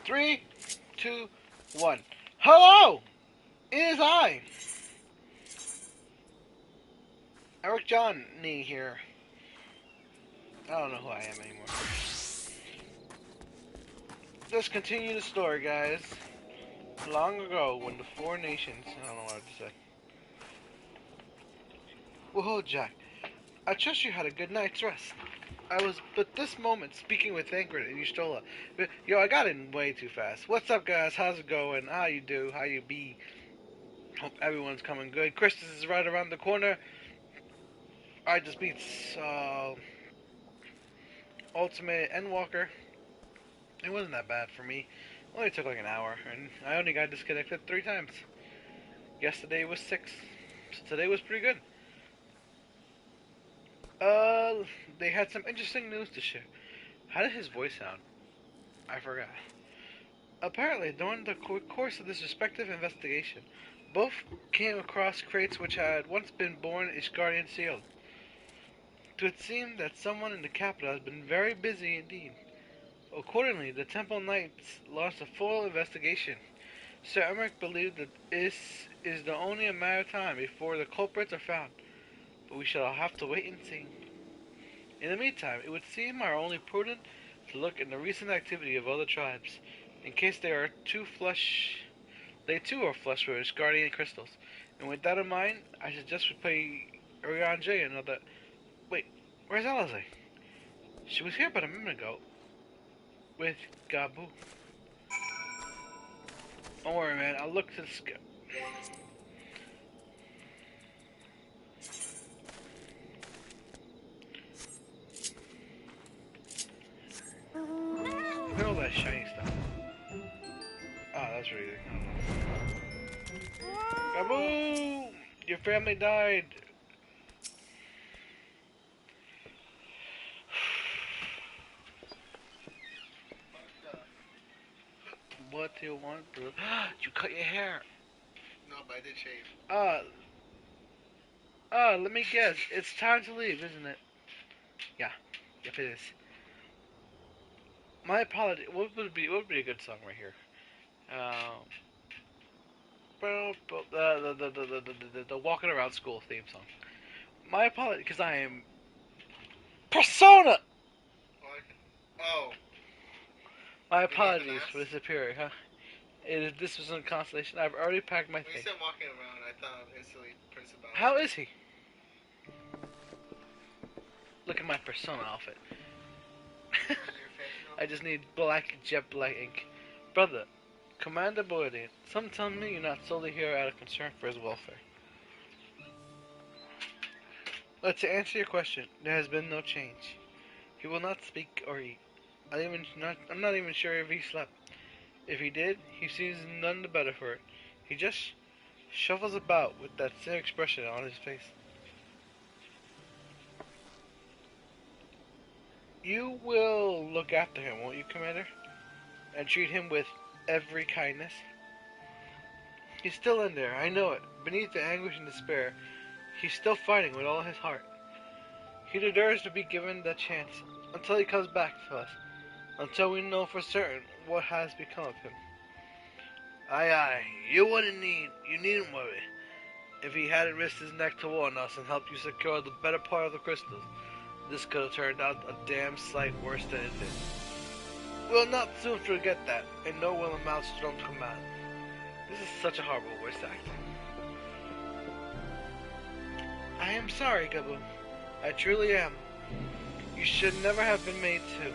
3, 2, 1. Hello! It is I, Eric Johnny here. I don't know who I am anymore. Let's continue the story, guys. Long ago, when the four nations... I don't know what to say. Whoa, Jack. I trust you had a good night's rest. I was, but this moment, speaking with Thancred and Yustola. Yo, I got in way too fast. What's up, guys? How's it going? How you do? How you be? Hope everyone's coming good. Christmas is right around the corner. I just beat Ultimate Endwalker. It wasn't that bad for me. It only took like an hour, and I only got disconnected 3 times. Yesterday was 6, so today was pretty good. They had some interesting news to share. How did his voice sound? I forgot. Apparently, during the course of this respective investigation, both came across crates which had once been born Ishgardian sealed. It would seem that someone in the capital has been very busy indeed. Accordingly, the Temple Knights launched a full investigation. Sir Emmerich believed that this is only a matter of time before the culprits are found, but we shall have to wait and see. In the meantime, it would seem our only prudent to look in the recent activity of other tribes, in case they too are flush with Ishgardian crystals. And with that in mind, I suggest we play Urian J another... Wait, where's Alize? She was here about a minute ago. With Gabu. Don't worry, man. I'll look to the sky. Look at all that shiny stuff. Oh, that's really good. Gabu! Your family died. What do you want, bro? You cut your hair. No, but I did shave. Let me guess. It's time to leave, isn't it? Yeah. Yep, it is. My apology. What would be a good song right here? The walking around school theme song. My apology, because I am Persona. Oh. My apologies for the superior, huh? This was in Constellation. I've already packed my When you thing. said walking around, I thought instantly Prince of Balance. How is he? Look at my Persona outfit. I just need jet black ink. Brother, Commander Boydian, some tell me you're not solely here out of concern for his welfare. But to answer your question, there has been no change. He will not speak or eat. I'm not even sure if he slept. If he did, he seems none the better for it. He just shuffles about with that same expression on his face. You will look after him, won't you, Commander? And treat him with every kindness? He's still in there, I know it. Beneath the anguish and despair, he's still fighting with all his heart. He deserves to be given that chance, until he comes back to us. Until we know for certain what has become of him. Aye, you needn't worry. If he hadn't risked his neck to warn us and helped you secure the better part of the crystals, this could have turned out a damn sight worse than it did. We'll not soon forget that, and no will amount strong command. This is such a horrible voice acting. I am sorry, Gabu. I truly am. You should never have been made to.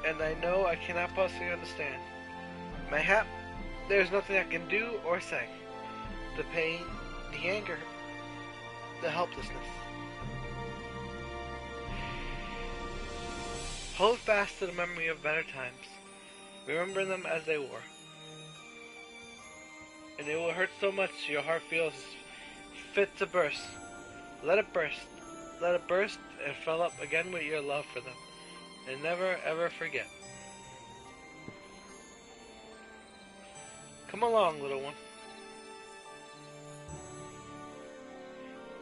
And I know I cannot possibly understand. Mayhap, there's nothing I can do or say. The pain, the anger, the helplessness. Hold fast to the memory of better times. Remember them as they were. And it will hurt so much your heart feels fit to burst. Let it burst. Let it burst and fill up again with your love for them. And never ever forget. Come along, little one.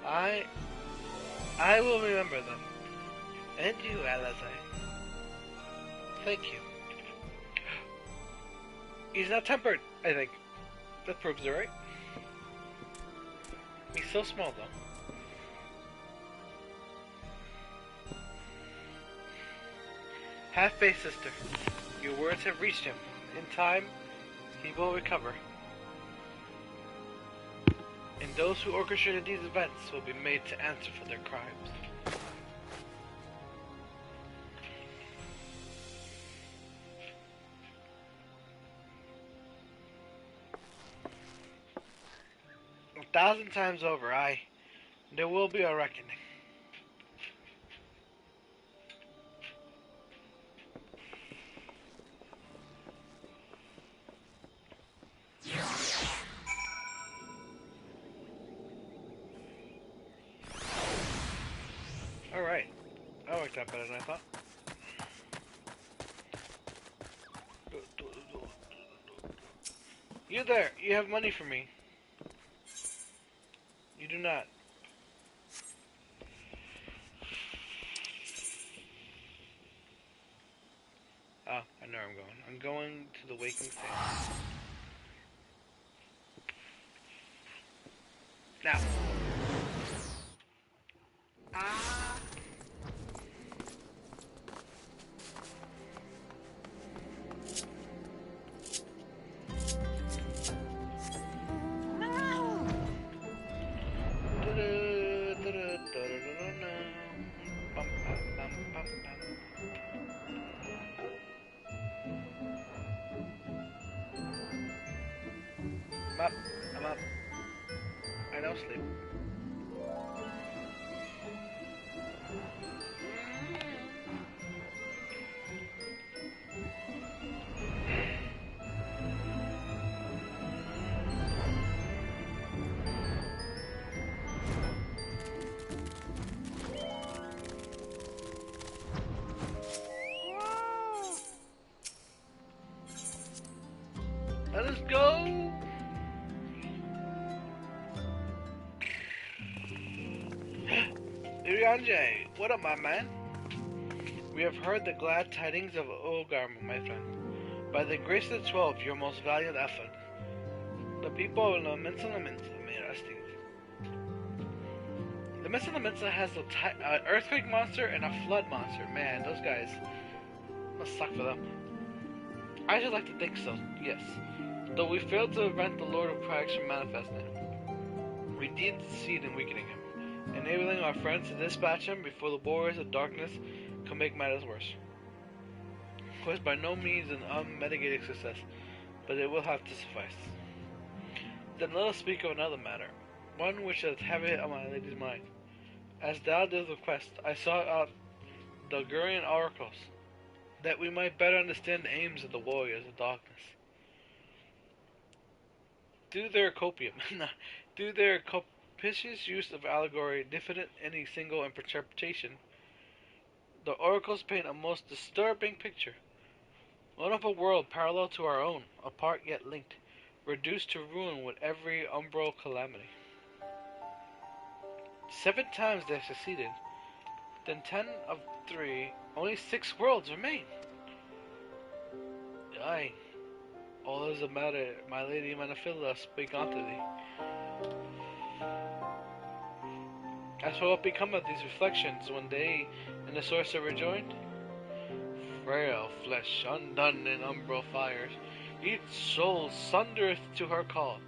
I will remember them. And you, Alize. Thank you. He's not tempered, I think. That proves it, right? He's so small, though. Have faith, sister. Your words have reached him. In time, he will recover. And those who orchestrated these events will be made to answer for their crimes. A thousand times over, there will be a reckoning. Alright. That worked out better than I thought. You there, you have money for me. You do not. Oh, I know where I'm going. I'm going to the Waking Sand. Now. I'm up. I don't sleep. Let us go! Urianje, what up, my man? We have heard the glad tidings of Ogarm, my friend. By the grace of the 12, your most valiant effort. The people of Laminsa made us think. Laminsa has an earthquake monster and a flood monster. Man, those guys must suck for them. I should like to think so, yes. Though we failed to prevent the Lord of Crags from manifesting. We did succeed in weakening him, enabling our friends to dispatch him before the warriors of darkness could make matters worse. It was by no means an unmitigated success, but it will have to suffice. Then let us speak of another matter, one which is heavy on my lady's mind. As thou didst request, I sought out the Gurian oracles, that we might better understand the aims of the warriors of darkness. Through their propitious use of allegory, diffident in any single interpretation, the oracles paint a most disturbing picture. One of a world parallel to our own, apart yet linked, reduced to ruin with every umbral calamity. 7 times they have succeeded. Then 10 of 3, only 6 worlds remain. Aye. All is a matter, my lady Manafilla, speak unto thee. As for what become of these reflections when they and the source are rejoined? Frail flesh, undone in umbral fires, each soul sundereth to her call,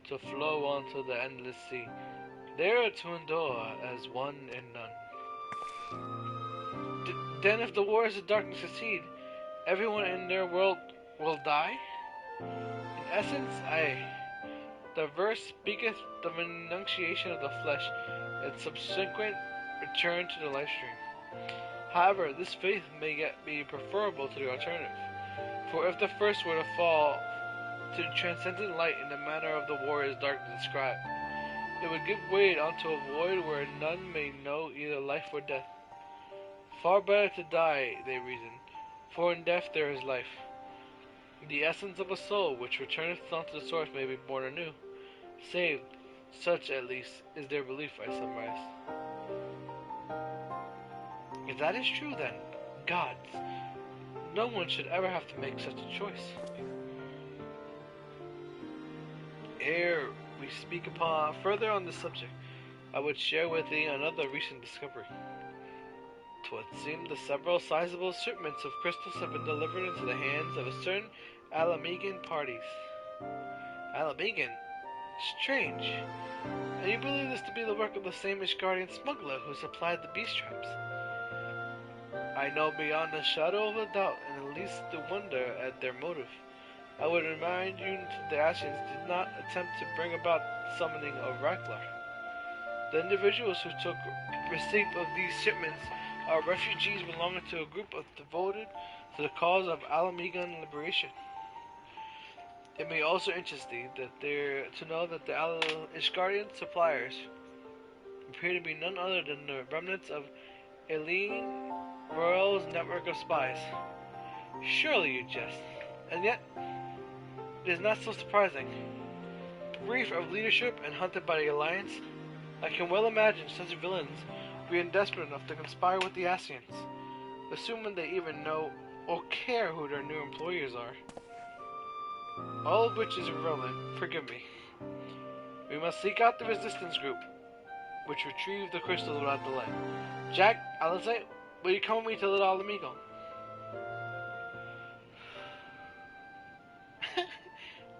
to flow onto the endless sea, there to endure as one and none. Then if the wars of darkness succeed, everyone in their world will die? In essence, the verse speaketh the renunciation of the flesh, its subsequent return to the life stream. However, this faith may yet be preferable to the alternative, for if the first were to fall to transcendent light in the manner of the warrior's darkness described, it would give way unto a void where none may know either life or death. Far better to die, they reason, for in death there is life. The essence of a soul which returneth unto the source may be born anew, saved, such at least is their belief, I summarize. If that is true, then, gods, no one should ever have to make such a choice. Ere we speak upon further on this subject, I would share with thee another recent discovery. 'Twould seem that several sizable shipments of crystals have been delivered into the hands of a certain Alamegan parties. Alamegan? Strange. And you believe this to be the work of the same Ishgardian smuggler who supplied the beast traps? I know beyond a shadow of a doubt, and at least the wonder at their motive. I would remind you that the Ashians did not attempt to bring about the summoning of Raklar. The individuals who took receipt of these shipments are refugees belonging to a group of devoted to the cause of Alamegan liberation. It may also interest thee to know that the Ishgardian suppliers appear to be none other than the remnants of Eileen Royal's network of spies. Surely you jest, and yet it is not so surprising. Bereft of leadership and hunted by the Alliance, I can well imagine such villains being desperate enough to conspire with the Ascians, assuming they even know or care who their new employers are. All of which is irrelevant, forgive me. We must seek out the resistance group, which retrieve the crystals without delay. Jack, Alice, will you come with me to Little Alamigo?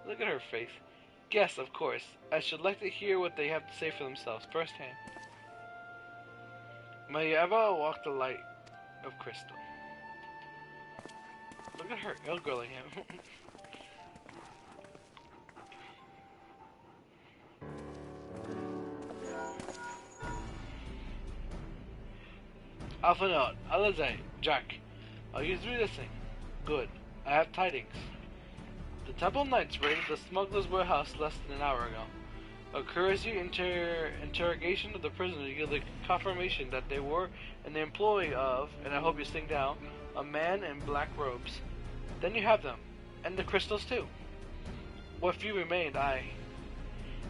Look at her face. Yes, of course. I should like to hear what they have to say for themselves firsthand. May you ever walk the light of crystal. Look at her ill-girling him. Alpha note, Alize, Jack. Are you through this thing? Good. I have tidings. The Temple Knights raided the smuggler's warehouse less than an hour ago. A courtesy interrogation of the prisoners yielded confirmation that they were in the employ of, and I hope you sing down, a man in black robes. Then you have them, and the crystals too. What few remained,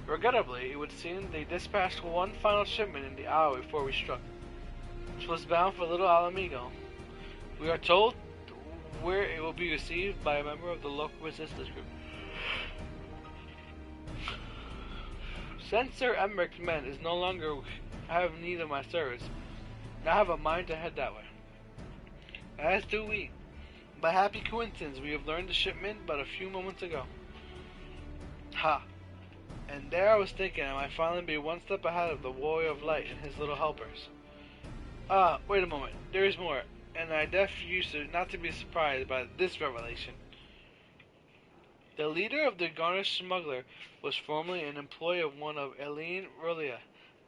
regrettably, it would seem they dispatched one final shipment in the hour before we struck. It was bound for Little Alamigo. We are told where it will be received by a member of the local resistance group. Since Sir Emmerich's men is no longer have need of my service, I have a mind to head that way. As do we. By happy coincidence, we have learned the shipment but a few moments ago. Ha! And there I was thinking I might finally be one step ahead of the Warrior of Light and his little helpers. Ah, wait a moment. There is more, and I def used to not to be surprised by this revelation. The leader of the garnished smuggler was formerly an employee of one of Eileen Rolia,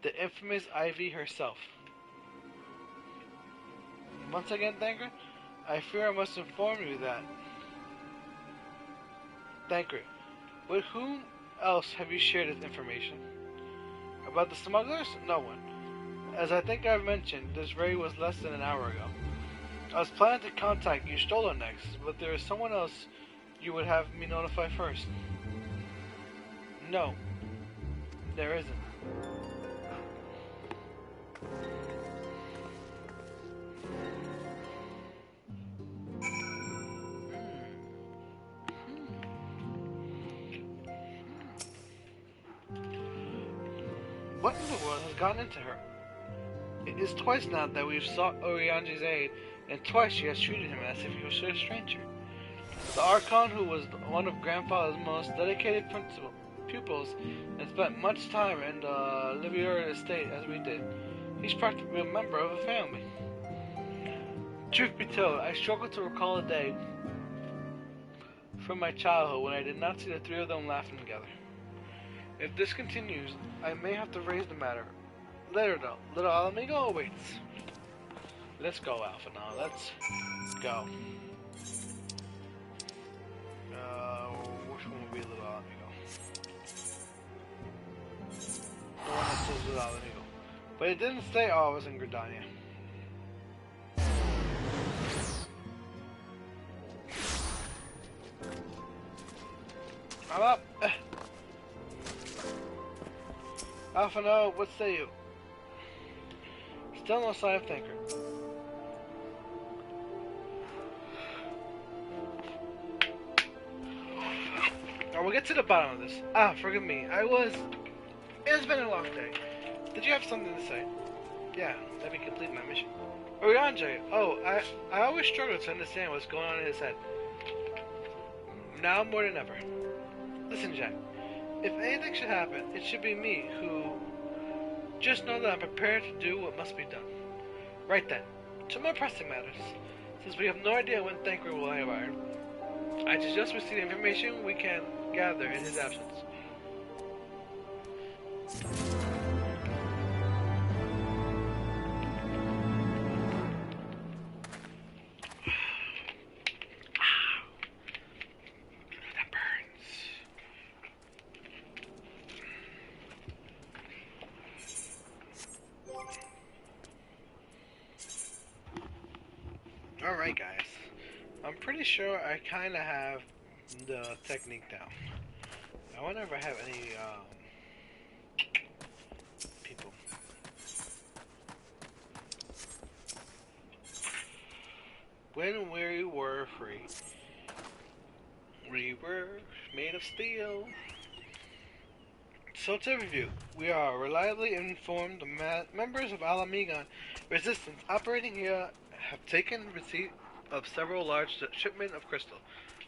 the infamous Ivy herself. Once again, Thancred, I fear I must inform you that... Thancred, with whom else have you shared this information? About the smugglers? No one. As I think I've mentioned, this raid was less than an hour ago. I was planning to contact you Stolen next, but there is someone else you would have me notify first. No, there isn't. What in the world has gotten into her? It is twice now that we've sought Orianji's aid, and twice she has treated him as if he was a stranger. The Archon, who was one of Grandfather's most dedicated pupils, and spent much time in the Livier estate as we did, he's practically a member of a family. Truth be told, I struggle to recall a day from my childhood when I did not see the three of them laughing together. If this continues, I may have to raise the matter. Later though, Little Alamigo awaits. Let's go, Alpha, now. Let's go. Which one would be Little Alamigo? The one that says Little Alamigo. But it didn't say, oh, I was in Gridania. I'm up! Alpha, no, what say you? Still no sign of Thancred. I will get to the bottom of this. Forgive me. It's been a long day. Did you have something to say? Yeah, let me complete my mission. Orianjay, I always struggle to understand what's going on in his head. Now more than ever. Listen, Jack. If anything should happen, it should be me who... Just know that I'm prepared to do what must be done. Right then, to more pressing matters. Since we have no idea when Thancred will arrive, I suggest we see the information we can gather in his absence. That burns. Alright guys, I'm pretty sure I kinda have the technique down. I wonder if I have any people. When we were free, we were made of steel. So to review, we are reliably informed the members of Alamigan resistance operating here have taken receipt of several large shipments of crystal.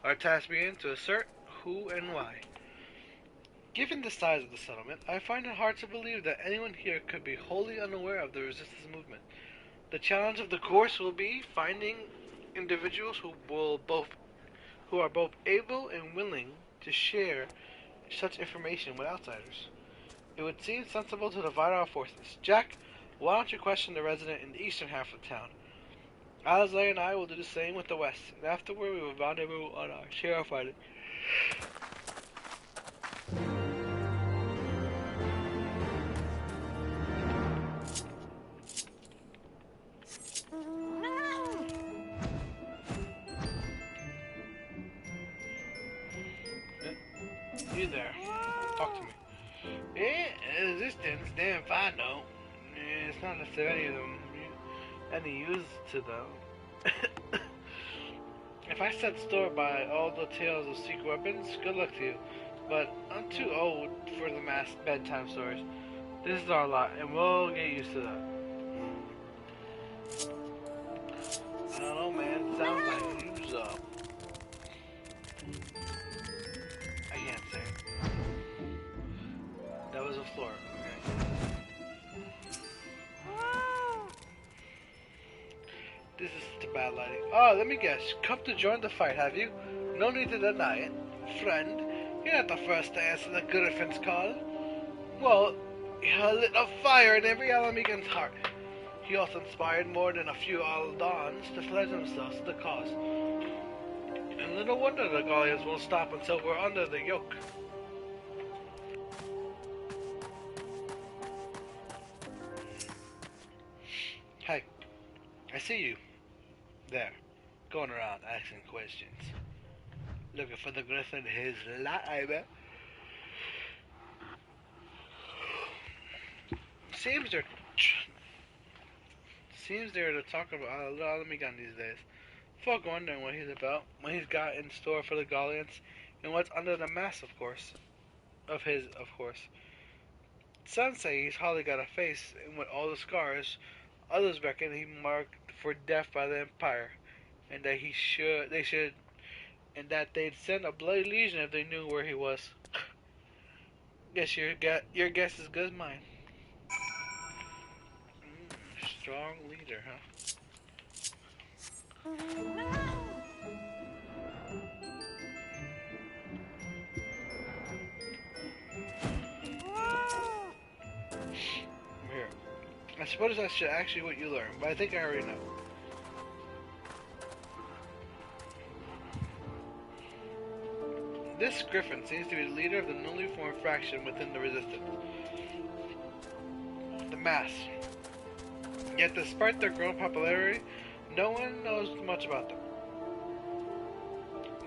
Our task being to assert who and why. Given the size of the settlement, I find it hard to believe that anyone here could be wholly unaware of the resistance movement. The challenge of the course will be finding individuals who are both able and willing to share such information with outsiders. It would seem sensible to divide our forces. Jack, why don't you question the resident in the eastern half of town? Alistair and I will do the same with the west, and afterward we will rendezvous on our share of fighting. You there. Talk to me. Resistance, damn fine though. It's not necessarily any use to them. If I set store by all the tales of secret weapons, good luck to you. But I'm too old for the mass bedtime stories. This is our lot, and we'll get used to that. I don't know, man. Sounds like use up. I can't say it. That was a floor. Okay. This is the bad lighting. Oh, let me guess. Come to join the fight, have you? No need to deny it. Friend, you're not the first to answer the Griffin's call. Well, he lit a fire in every Alamigan's heart. He also inspired more than a few Aldans to pledge themselves to the cause. And little wonder the Gallians won't stop until we're under the yoke. Hey, I see you. There, going around asking questions. Looking for the Griffin his live. Seems they're talking about Alamigan these days. Folk wondering what he's about, what he's got in store for the Gallians, and what's under the mask, of course. Some say he's hardly got a face, and with all the scars, others reckon he marked for death by the Empire, and that they'd send a bloody legion if they knew where he was. Guess your guess is as good as mine. Strong leader, huh? Here. I suppose I should ask you what you learned, but I think I already know. This Griffin seems to be the leader of the newly formed faction within the Resistance. The Mass. Yet despite their growing popularity, no one knows much about them.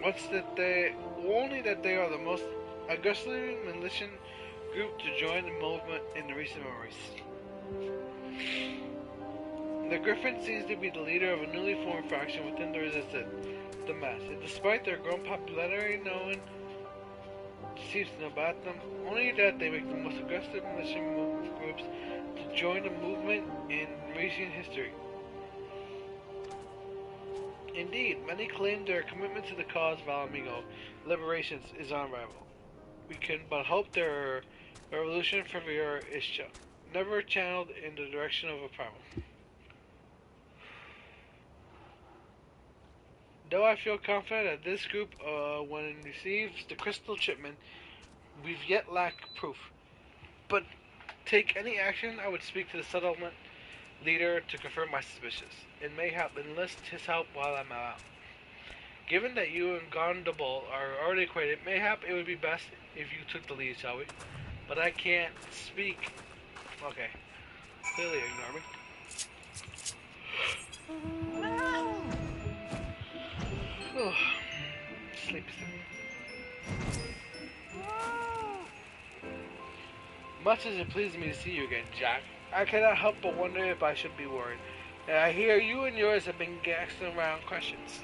Only that they are the most aggressively militant group to join the movement in the recent memories. The Griffin seems to be the leader of a newly formed faction within the Resistance, the Mass. And despite their growing popularity, no one seems to know about them, only that they make the most aggressive militia groups to join the movement in recent history. Indeed, many claim their commitment to the cause of Alamigo liberations is unrivaled. We can but hope their revolution for Vera is never channeled in the direction of a primal. Though I feel confident that this group, when it receives the crystal shipment, we've yet lack proof. But take any action, I would speak to the settlement leader to confirm my suspicions. It may help enlist his help while I'm out. Given that you and Gondable are already acquainted, mayhap it would be best if you took the lead, shall we? But I can't speak. Okay. Clearly ignore me. Oh, sleepy. Much as it pleases me to see you again, Jack, I cannot help but wonder if I should be worried. And I hear you and yours have been asking around questions.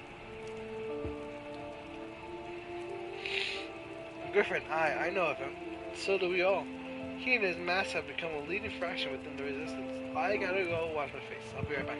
Griffin, I know of him. So do we all. He and his mass have become a leading fraction within the resistance. I gotta go wash my face. I'll be right back.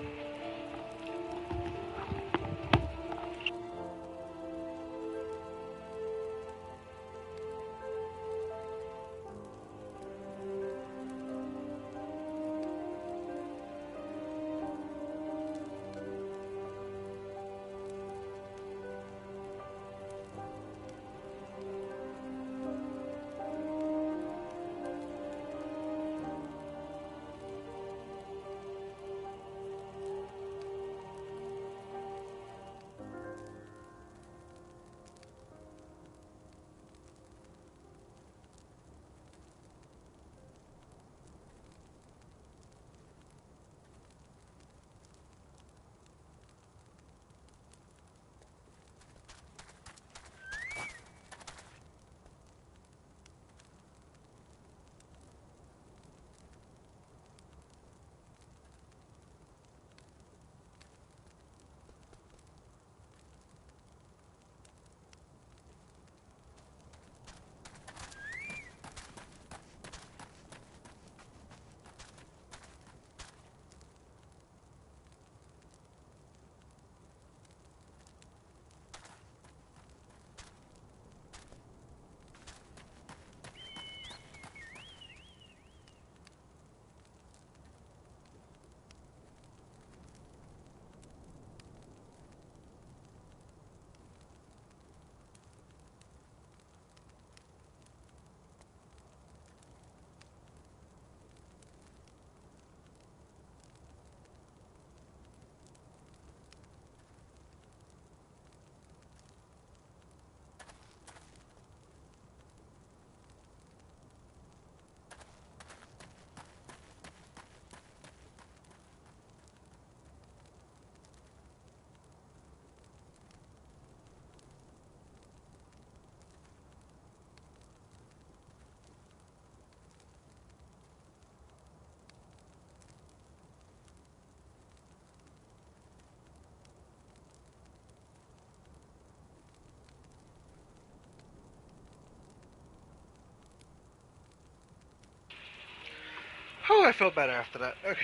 Oh, I felt better after that. Okay.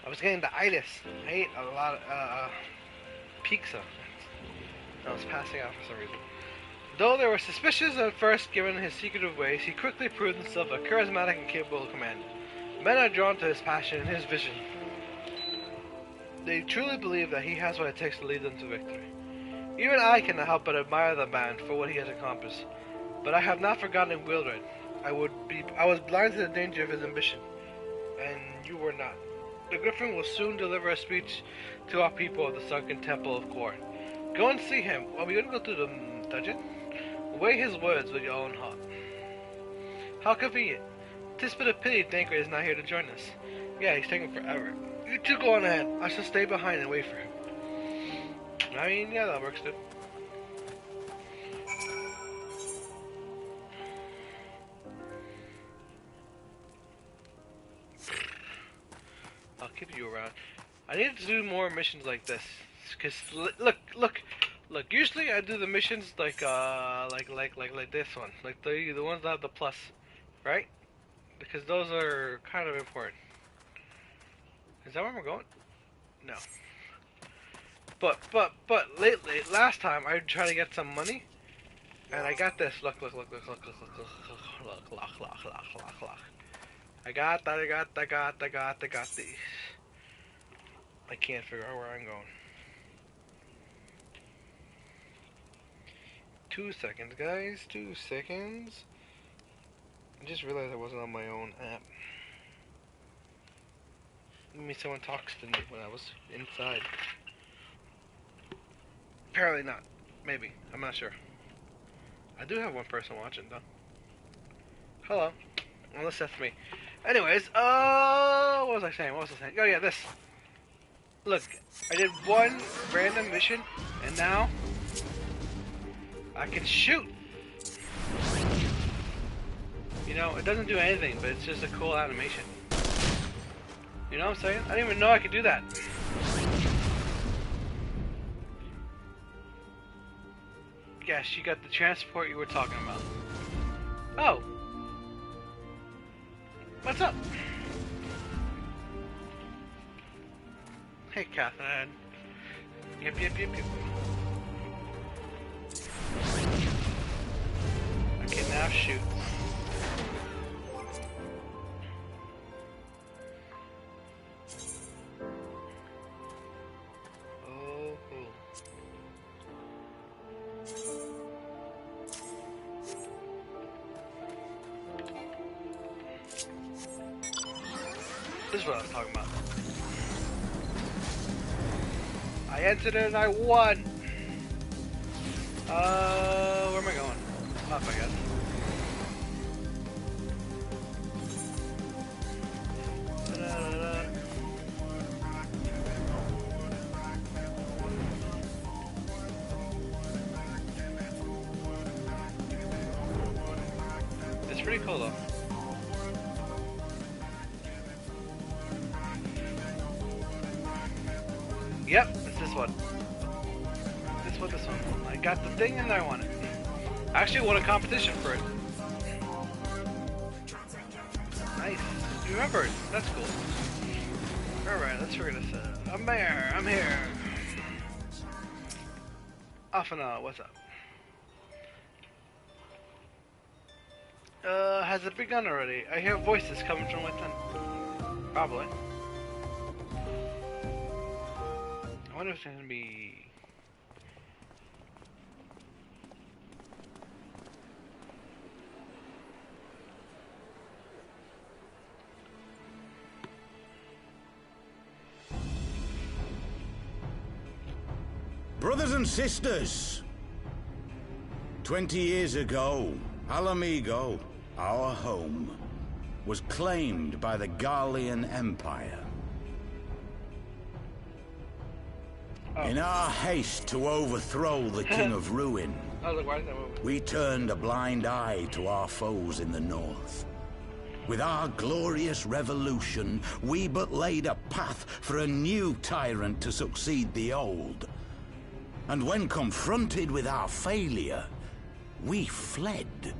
I was getting the itis. I ate a lot of pizza. I was passing out for some reason. Though they were suspicious at first given his secretive ways, he quickly proved himself a charismatic and capable commander. Men are drawn to his passion and his vision. They truly believe that he has what it takes to lead them to victory. Even I cannot help but admire the man for what he has accomplished. But I have not forgotten Wildred. I was blind to the danger of his ambition, and you were not. The Griffin will soon deliver a speech to our people of the sunken temple of Korn. Go and see him. Are we going to go through the dungeon? Weigh his words with your own heart. How convenient. 'Tis but a pity Dankard is not here to join us. Yeah, he's taking forever. You two go on ahead. I shall stay behind and wait for him. I mean, yeah, that works too. I'll keep you around. I need to do more missions like this. Cause look, Look, usually I do the missions like this one, like the ones that have the plus, right? Because those are kind of important. Is that where we're going? No. But lately, last time I tried to get some money, and I got this. Look. I got these. I can't figure out where I'm going. 2 seconds, guys. 2 seconds. I just realized I wasn't on my own app. Maybe someone talks to me when I was inside. Apparently not. Maybe. I'm not sure. I do have one person watching, though. Hello. Unless that's me. Anyways, what was I saying? Oh, yeah, this. Look, I did one random mission, and now I can shoot. You know, it doesn't do anything, but it's just a cool animation. You know what I'm saying? I didn't even know I could do that. Yes, you got the transport you were talking about. Oh. What's up? Hey, Catherine. Yep. I can now shoot. Oh, cool. This is what I was talking about. I entered it and I won! Where am I going? Up, I guess. It's pretty cool though. Yep, it's this one. This one. I got the thing and I won it. I actually won a competition for it. Nice. You remember it. That's cool. Alright, let's figure this out. I'm here. Afana, what's up? Has it begun already? I hear voices coming from within. Probably. I wonder if it's gonna be... Brothers and sisters, 20 years ago, Alamigo, our home, was claimed by the Garlean Empire. In our haste to overthrow the King of Ruin, we turned a blind eye to our foes in the north. With our glorious revolution, we but laid a path for a new tyrant to succeed the old. And when confronted with our failure, we fled.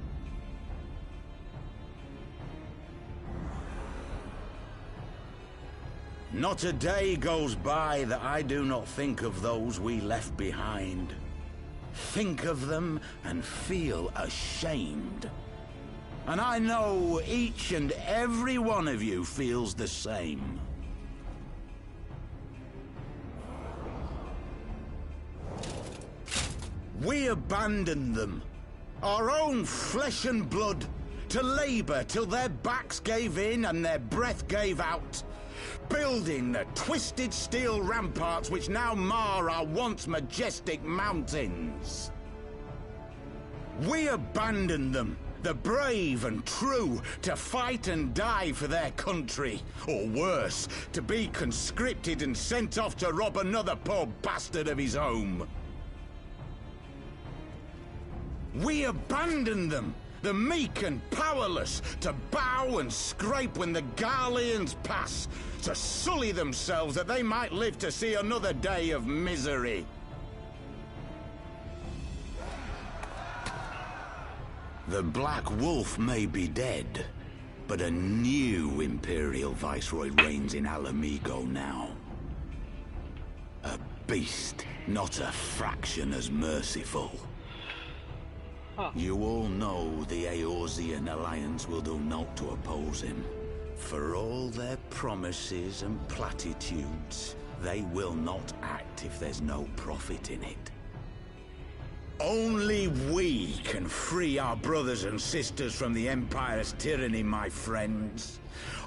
Not a day goes by that I do not think of those we left behind. Think of them and feel ashamed. And I know each and every one of you feels the same. We abandoned them, our own flesh and blood, to labor till their backs gave in and their breath gave out, building the twisted steel ramparts which now mar our once majestic mountains. We abandoned them, the brave and true, to fight and die for their country, or worse, to be conscripted and sent off to rob another poor bastard of his home. We abandoned them, the meek and powerless, to bow and scrape when the Garleans pass, to sully themselves that they might live to see another day of misery. The Black Wolf may be dead, but a new Imperial Viceroy reigns in Alamigo now. A beast, not a fraction as merciful. Huh. You all know the Eorzean Alliance will do naught to oppose him. For all their promises and platitudes, they will not act if there's no profit in it. Only we can free our brothers and sisters from the Empire's tyranny, my friends.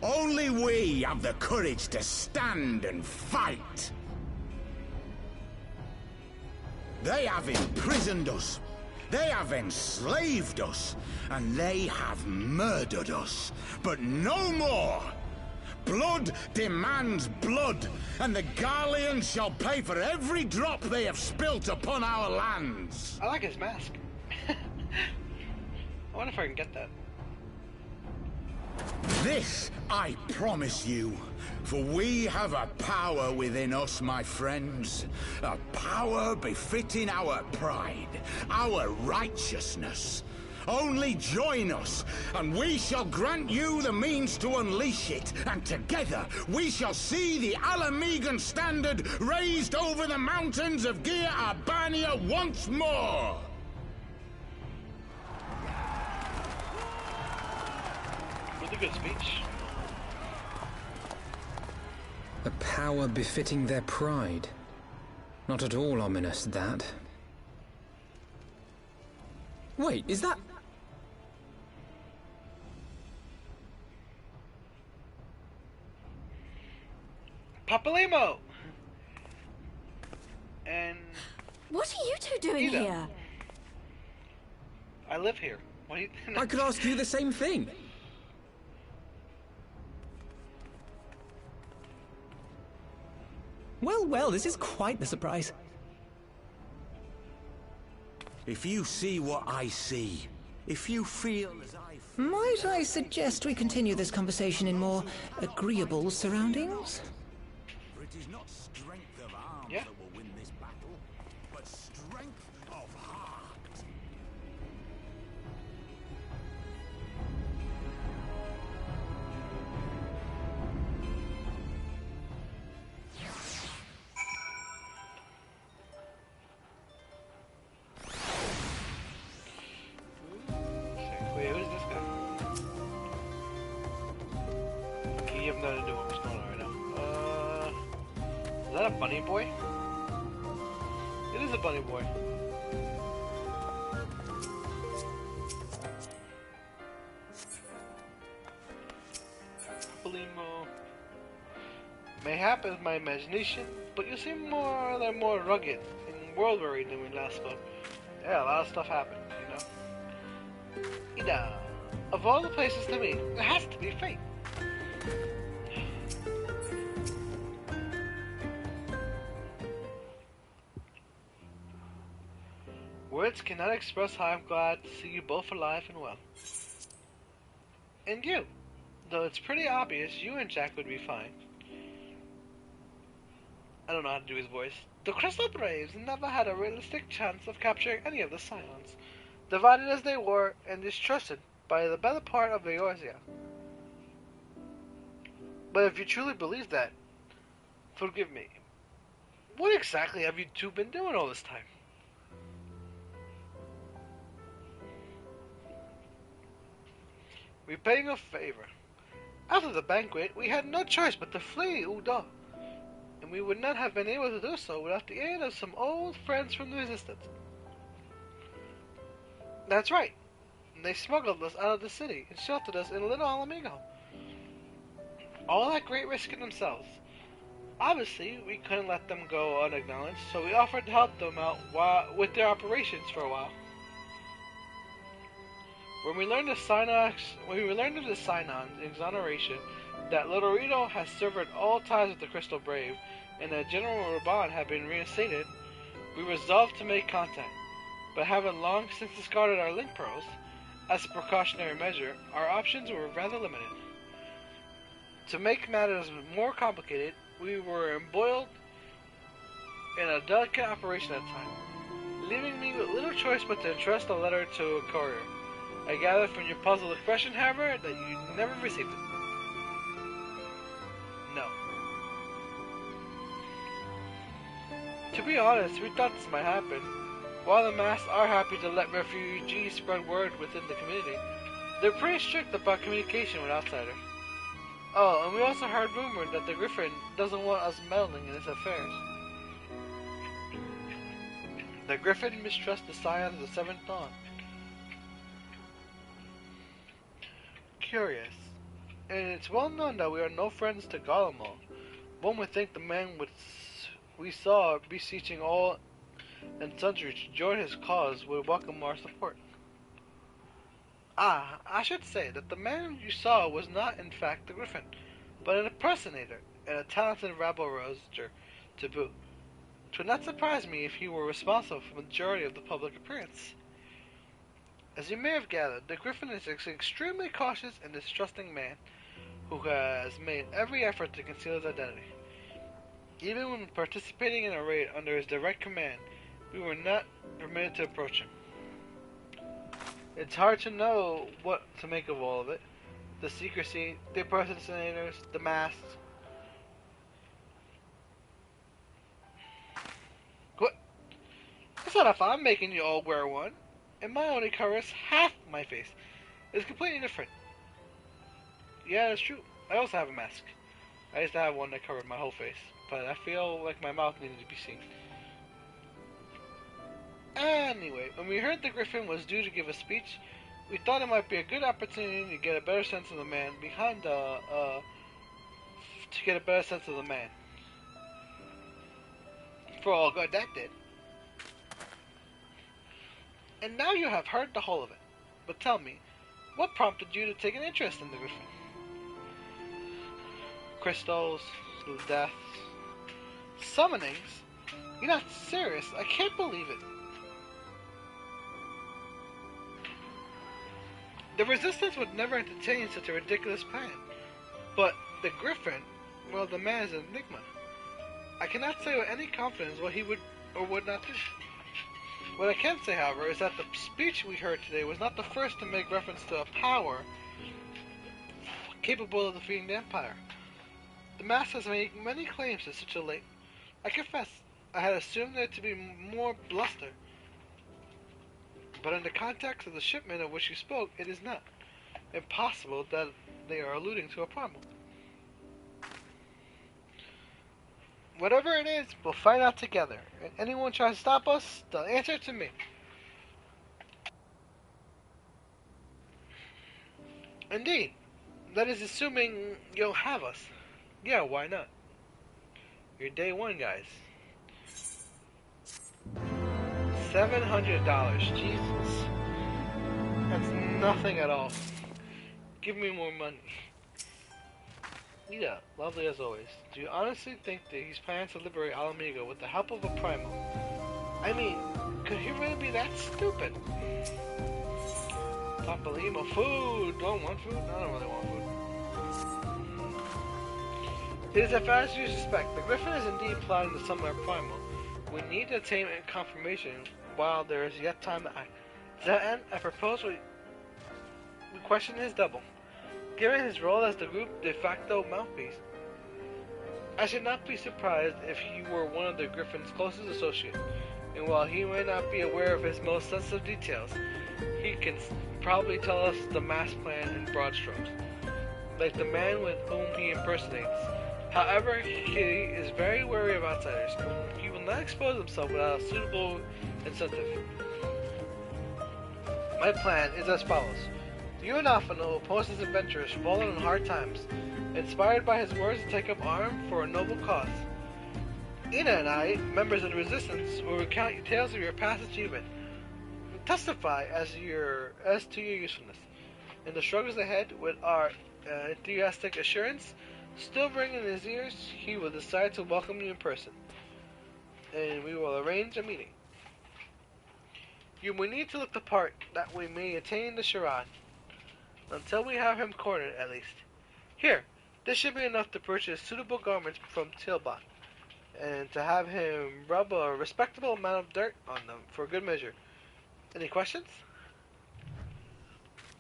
Only we have the courage to stand and fight. They have imprisoned us. They have enslaved us. And they have murdered us. But no more! Blood demands blood, and the Garleans shall pay for every drop they have spilt upon our lands. I like his mask. I wonder if I can get that. This I promise you, for we have a power within us, my friends. A power befitting our pride, our righteousness. Only join us, and we shall grant you the means to unleash it, and together we shall see the Alamigan standard raised over the mountains of Gia Arbania once more! Really good speech. A power befitting their pride. Not at all ominous, that. Wait, is that... Papalimo! And... What are you two doing Ida. here? I live here. What do you... I could ask you the same thing. Well, well, this is quite the surprise. If you see what I see, if you feel as I feel... Might I suggest we continue this conversation in more agreeable surroundings? For it is not strength of arms Yeah. that will win this battle, but strength of heart. Wait, who's this guy? Okay, you have nothing to do with what's going on right now. Is that a bunny boy? It is a bunny boy. Papalimo. Mayhap is my imagination, but you seem more rugged and world-weary than we last spoke. Yeah, a lot of stuff happened, you know. Ida, of all the places to meet, it has to be fate. Words cannot express how I'm glad to see you both alive and well. And you, though it's pretty obvious you and Jack would be fine. I don't know how to do his voice. The Crystal Braves never had a realistic chance of capturing any of the Scions, divided as they were and distrusted by the better part of Eorzea. But if you truly believe that, forgive me, what exactly have you two been doing all this time? Repaying a favor. After the banquet, we had no choice but to flee Uda, and we would not have been able to do so without the aid of some old friends from the Resistance. That's right. They smuggled us out of the city and sheltered us in Little Alamigo. All at great risk in themselves. Obviously, we couldn't let them go unacknowledged, so we offered to help them out with their operations for a while. When we learned of the Synon's exoneration, that Lodorito has severed all ties with the Crystal Brave, and that General Raban had been reinstated, we resolved to make contact. But having long since discarded our link pearls, as a precautionary measure, our options were rather limited. To make matters more complicated, we were embroiled in a delicate operation at the time, leaving me with little choice but to entrust a letter to a courier. I gather from your puzzled expression, however, that you never received it. No. To be honest, we thought this might happen. While the masks are happy to let refugees spread word within the community, they're pretty strict about communication with outsiders. Oh, and we also heard rumored that the Griffin doesn't want us meddling in his affairs. The Griffin mistrusts the scions of the Seventh Dawn. Curious. And it's well known that we are no friends to Garlemald. One would think the man we saw beseeching all and sundry to join his cause would welcome our support. Ah, I should say that the man you saw was not in fact the Griffin, but an impersonator and a talented rabble-rouser to boot. It would not surprise me if he were responsible for the majority of the public appearance. As you may have gathered, the Griffin is an extremely cautious and distrusting man who has made every effort to conceal his identity. Even when participating in a raid under his direct command, we were not permitted to approach him. It's hard to know what to make of all of it. The secrecy, the impersonators, the masks. What? It's not if I'm making you all wear one, and mine only covers half my face. It's completely different. Yeah, that's true. I also have a mask. I used to have one that covered my whole face, but I feel like my mouth needed to be seen. Anyway, when we heard the Griffin was due to give a speech, we thought it might be a good opportunity to get a better sense of the man behind the, For all good that did. And now you have heard the whole of it. But tell me, what prompted you to take an interest in the Griffin? Crystals, deaths, summonings? You're not serious. I can't believe it. The Resistance would never entertain such a ridiculous plan. But the Griffin, well, the man is an enigma. I cannot say with any confidence what he would or would not do. What I can say, however, is that the speech we heard today was not the first to make reference to a power capable of defeating the Empire. The Master has made many claims to such a late. I confess, I had assumed there to be more bluster. But in the context of the shipment of which you spoke, it is not impossible that they are alluding to a problem. Whatever it is, we'll find out together. And anyone tries to stop us, they'll answer to me. Indeed. That is assuming you'll have us. Yeah, why not? You're day one, guys. $700. Jesus. That's nothing at all. Give me more money. Yeah, lovely as always. Do you honestly think that he's planning to liberate Alamigo with the help of a primal? I mean, could he really be that stupid? Papalimo, food! Don't want food? I don't really want food. It is as you suspect. The Griffin is indeed plotting to summon our primal. We need to obtain confirmation while there is yet time to act. To that end, I propose we question his double. Given his role as the group de facto mouthpiece, I should not be surprised if he were one of the Griffin's closest associates, and while he may not be aware of his most sensitive details, he can probably tell us the mass plan in broad strokes, like the man with whom he impersonates. However, he is very wary of outsiders. He will not expose himself without a suitable incentive. My plan is as follows. You and Afano oppose his adventurers fallen in hard times, inspired by his words to take up arms for a noble cause. Ina and I, members of the Resistance, will recount tales of your past achievement, and testify as to your usefulness. In the struggles ahead, with our enthusiastic assurance still ringing in his ears, he will decide to welcome you in person, and we will arrange a meeting. You will need to look the part that we may attain the charade. Until we have him cornered, at least. Here, this should be enough to purchase suitable garments from Tilbot, and to have him rub a respectable amount of dirt on them for good measure. Any questions?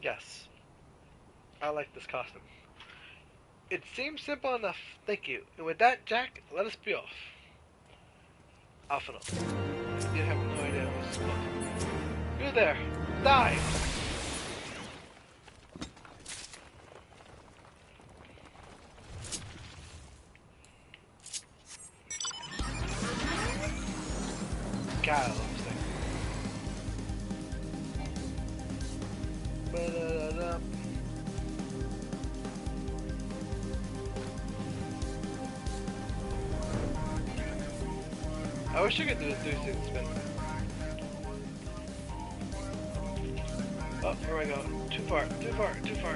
Yes, I like this costume. It seems simple enough, thank you. And with that, Jack, let us be off. Off and off. You have no idea what this is called. You there! Die! God, I love this thing. Ba-da-da-da. I wish I could do a 360 spin. Oh, where do I go? Too far, too far, too far.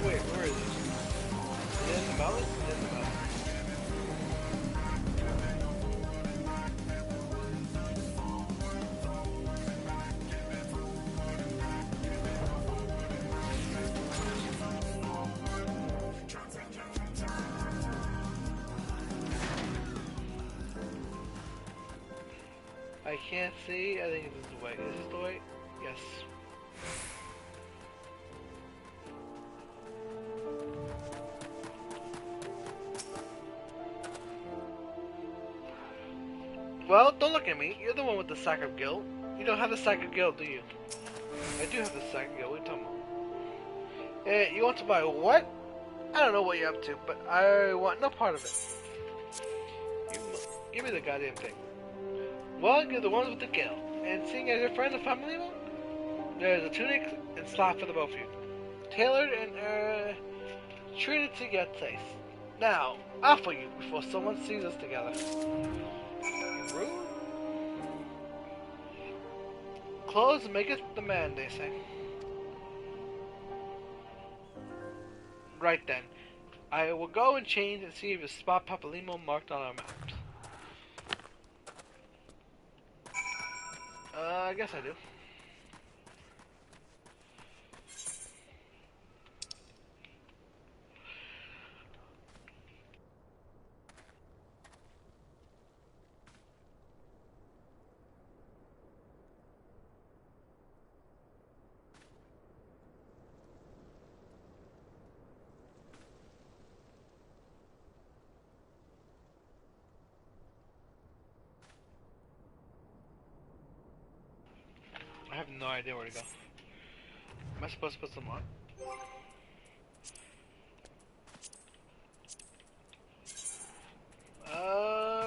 Wait, where is it? Is it in the mountain? It's in the mountain. I can't see. I think this is the way. Is this the way? Yes. Well, don't look at me. You're the one with the sack of guilt. You don't have the sack of guilt, do you? I do have the sack of guilt. What are you talking about? You want to buy what? I don't know what you're up to, but I want no part of it. Give me the goddamn thing. Well, you're the ones with the guilt. And seeing as your friend and family one, there's a tunic and slap for the both of you. Tailored and, treated to your taste. Now, off for you before someone sees us together. Rude. Clothes make it the man, they say. Right then. I will go and change and see if you spot Papalimo marked on our maps. I guess I do. I have no idea where to go. Am I supposed to put some on?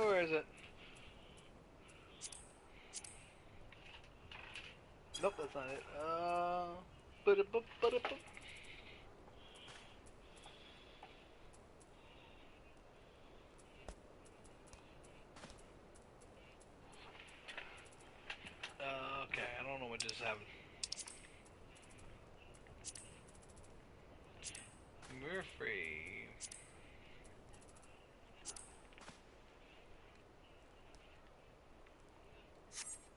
Where is it? Nope, that's not it. Okay, I don't know what just happened. We're free.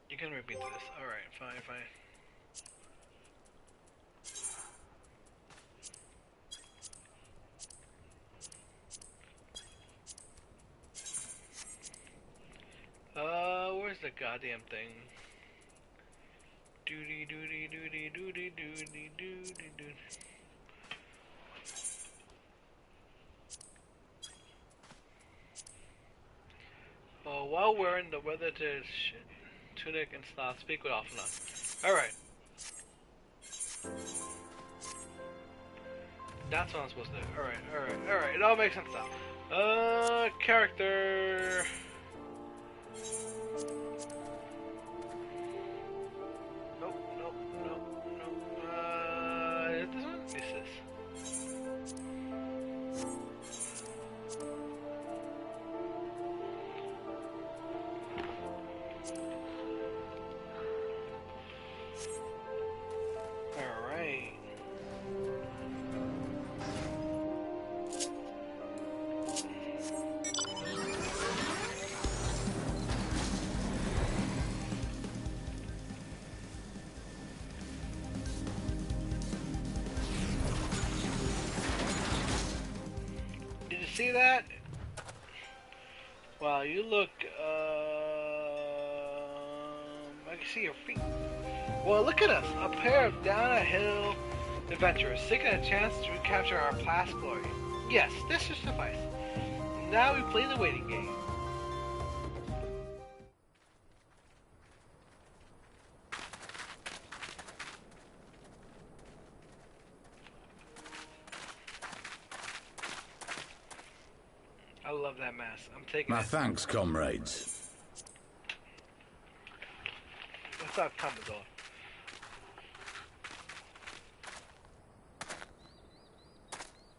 You can repeat this. Alright, fine, fine. Where's the goddamn thing? Doody doody doody doody doody doody doody. Oh, while wearing the weather to tunic and stuff, speak with off and on. Alright. That's what I'm supposed to do. Alright. It all makes sense now. Character. Nope. Is this one? Is this? Alright. Did you see that? Wow, you look, I can see your feet. Well, look at us, a pair of down-a-hill adventurers seeking a chance to recapture our past glory. Yes, this should suffice. Now we play the waiting game. I love that mask. I'm taking My it. thanks, comrades. What's up, Commodore?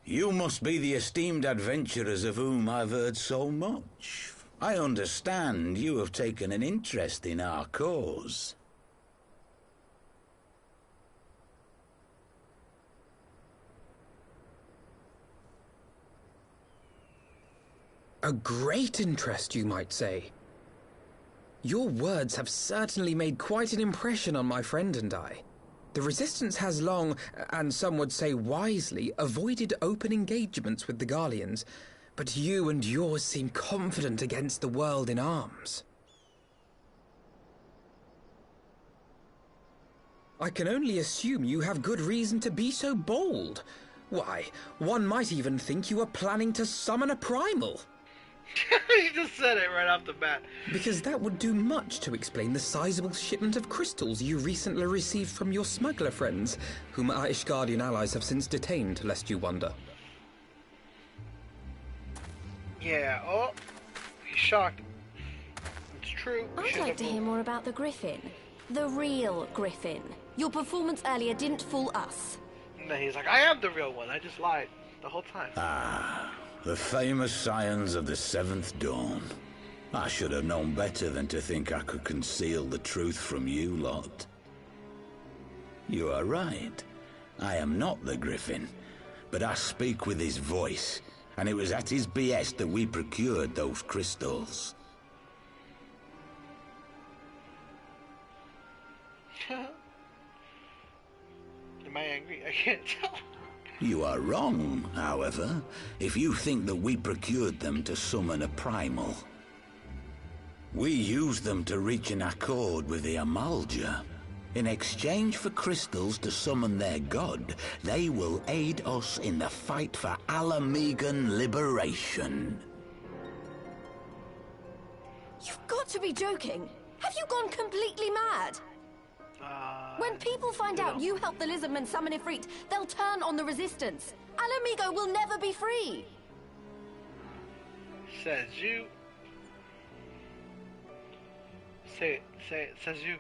You must be the esteemed adventurers of whom I've heard so much. I understand you have taken an interest in our cause. A great interest, you might say. Your words have certainly made quite an impression on my friend and I. The Resistance has long, and some would say wisely, avoided open engagements with the Garleans, but you and yours seem confident against the world in arms. I can only assume you have good reason to be so bold. Why, one might even think you are planning to summon a primal. He just said it right off the bat. Because that would do much to explain the sizable shipment of crystals you recently received from your smuggler friends, whom our Ishgardian allies have since detained, lest you wonder. Yeah, oh, he's shocked. It's true. I'd like to hear more about the Griffin. The real Griffin. Your performance earlier didn't fool us. No, he's like, I am the real one. I just lied the whole time. Ah, the famous scions of the Seventh Dawn. I should have known better than to think I could conceal the truth from you lot. You are right. I am not the Griffin, but I speak with his voice, and it was at his behest that we procured those crystals. Am I angry? I can't tell. You are wrong, however, if you think that we procured them to summon a primal. We used them to reach an accord with the Amalja. In exchange for crystals to summon their god, they will aid us in the fight for Alamegan liberation. You've got to be joking. Have you gone completely mad? When people find out you helped the Lizardmen summon Ifrit, they'll turn on the Resistance. Alamigo will never be free. Says you. Say it, says you.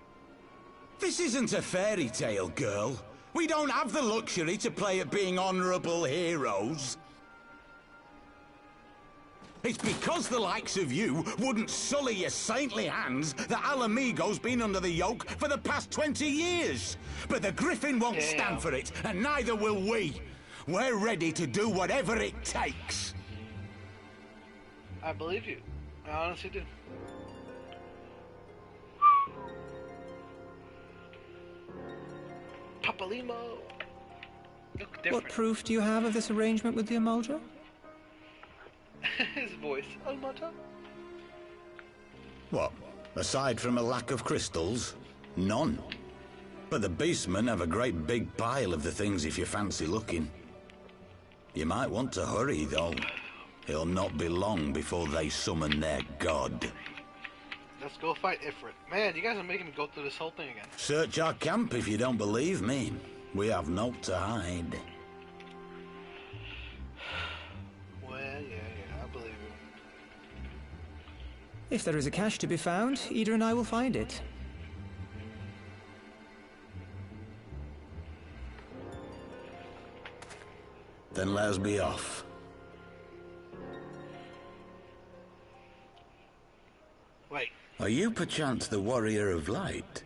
This isn't a fairy tale, girl. We don't have the luxury to play at being honorable heroes. It's because the likes of you wouldn't sully your saintly hands that Alamigo's been under the yoke for the past 20 years. But the Griffin won't stand for it, and neither will we. We're ready to do whatever it takes. I believe you. I honestly do. Papalimo. Look different. What proof do you have of this arrangement with the Amalja? His voice. Almata? What? Aside from a lack of crystals? None. But the beastmen have a great big pile of the things if you fancy looking. You might want to hurry, though. It'll not be long before they summon their god. Let's go fight Ifrit. Man, you guys are making me go through this whole thing again. Search our camp if you don't believe me. We have naught to hide. Well, yeah, I believe you. If there is a cache to be found, Ida and I will find it. Then let us be off. Wait, Are you perchance the Warrior of Light?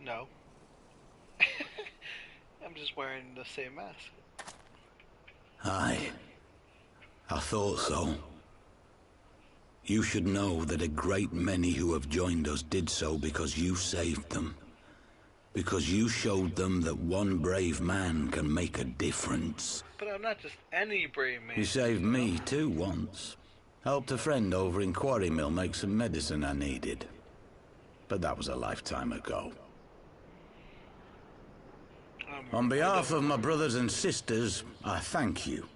no. I'm just wearing the same mask. Aye. I thought so. You should know that a great many who have joined us did so because you saved them. Because you showed them that one brave man can make a difference. But I'm not just any brave man. You saved me too once. Helped a friend over in Quarry Mill make some medicine I needed. But that was a lifetime ago. On behalf of my brothers and sisters, I thank you.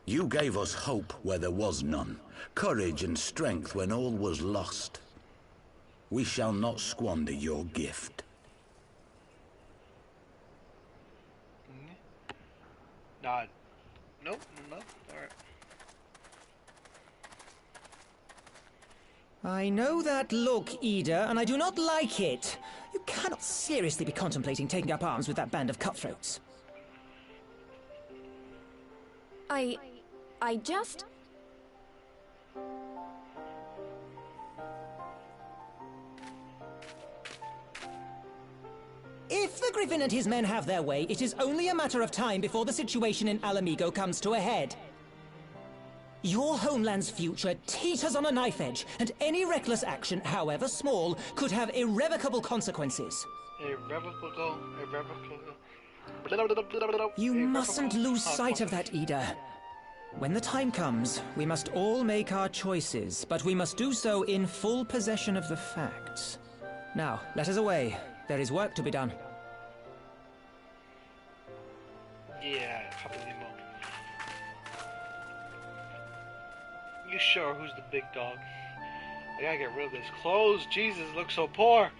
You gave us hope where there was none, courage and strength when all was lost. We shall not squander your gift. Nod. Nope, no, alright. I know that look, Ida, and I do not like it. You cannot seriously be contemplating taking up arms with that band of cutthroats. I just... If the Griffin and his men have their way, it is only a matter of time before the situation in Alamigo comes to a head. Your homeland's future teeters on a knife edge, and any reckless action, however small, could have irrevocable consequences. Irrevocable. You mustn't lose sight of that, Ida. When the time comes, we must all make our choices, but we must do so in full possession of the facts. Now, let us away. There is work to be done. Yeah, Papalimo. You sure who's the big dog? I gotta get rid of this clothes. Jesus, looks so poor.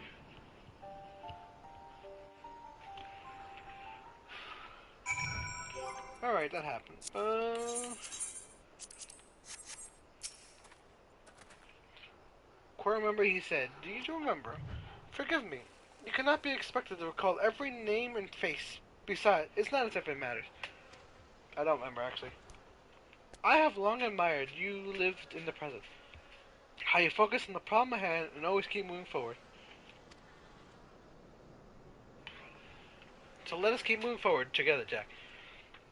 Alright, that happened. Quite remember he said, do you remember? Forgive me. You cannot be expected to recall every name and face. Besides, it's not as if it matters. I don't remember, actually. I have long admired you lived in the present. How you focus on the problem at hand and always keep moving forward. So let us keep moving forward together, Jack.